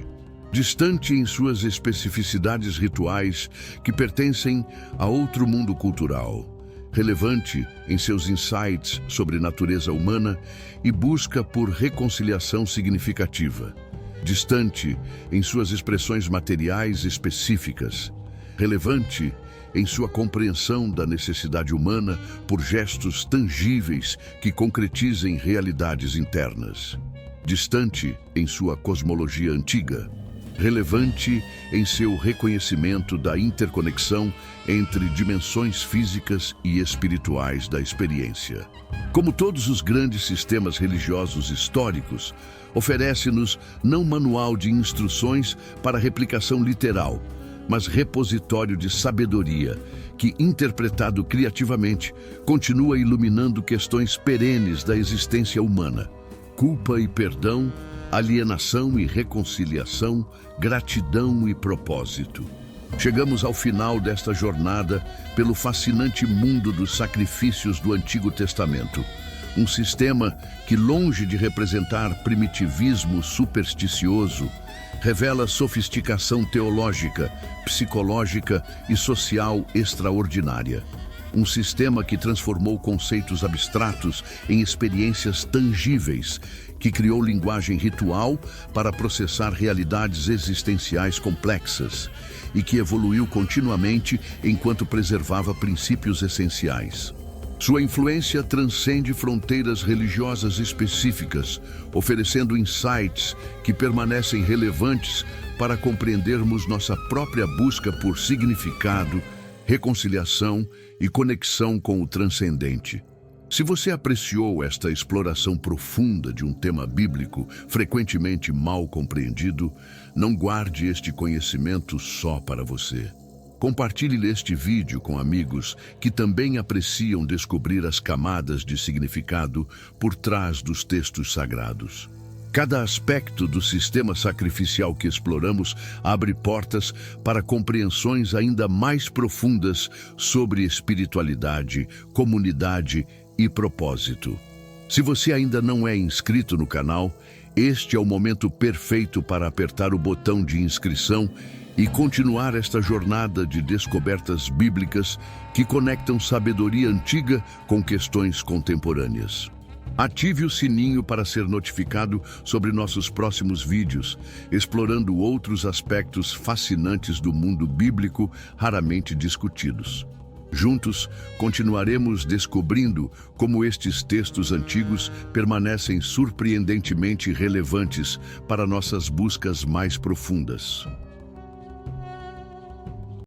Speaker 1: Distante em suas especificidades rituais que pertencem a outro mundo cultural, relevante em seus insights sobre natureza humana e busca por reconciliação significativa. Distante em suas expressões materiais específicas, relevante em sua compreensão da necessidade humana por gestos tangíveis que concretizem realidades internas. Distante em sua cosmologia antiga, relevante em seu reconhecimento da interconexão entre dimensões físicas e espirituais da experiência. Como todos os grandes sistemas religiosos históricos, oferece-nos não manual de instruções para replicação literal, mas repositório de sabedoria que, interpretado criativamente, continua iluminando questões perenes da existência humana: culpa e perdão, alienação e reconciliação, gratidão e propósito. Chegamos ao final desta jornada pelo fascinante mundo dos sacrifícios do Antigo Testamento. Um sistema que, longe de representar primitivismo supersticioso, revela sofisticação teológica, psicológica e social extraordinária. Um sistema que transformou conceitos abstratos em experiências tangíveis, que criou linguagem ritual para processar realidades existenciais complexas e que evoluiu continuamente enquanto preservava princípios essenciais. Sua influência transcende fronteiras religiosas específicas, oferecendo insights que permanecem relevantes para compreendermos nossa própria busca por significado, reconciliação e conexão com o transcendente. Se você apreciou esta exploração profunda de um tema bíblico frequentemente mal compreendido, não guarde este conhecimento só para você. Compartilhe este vídeo com amigos que também apreciam descobrir as camadas de significado por trás dos textos sagrados. Cada aspecto do sistema sacrificial que exploramos abre portas para compreensões ainda mais profundas sobre espiritualidade, comunidade e propósito. Se você ainda não é inscrito no canal, este é o momento perfeito para apertar o botão de inscrição e continuar esta jornada de descobertas bíblicas que conectam sabedoria antiga com questões contemporâneas. Ative o sininho para ser notificado sobre nossos próximos vídeos, explorando outros aspectos fascinantes do mundo bíblico raramente discutidos. Juntos, continuaremos descobrindo como estes textos antigos permanecem surpreendentemente relevantes para nossas buscas mais profundas.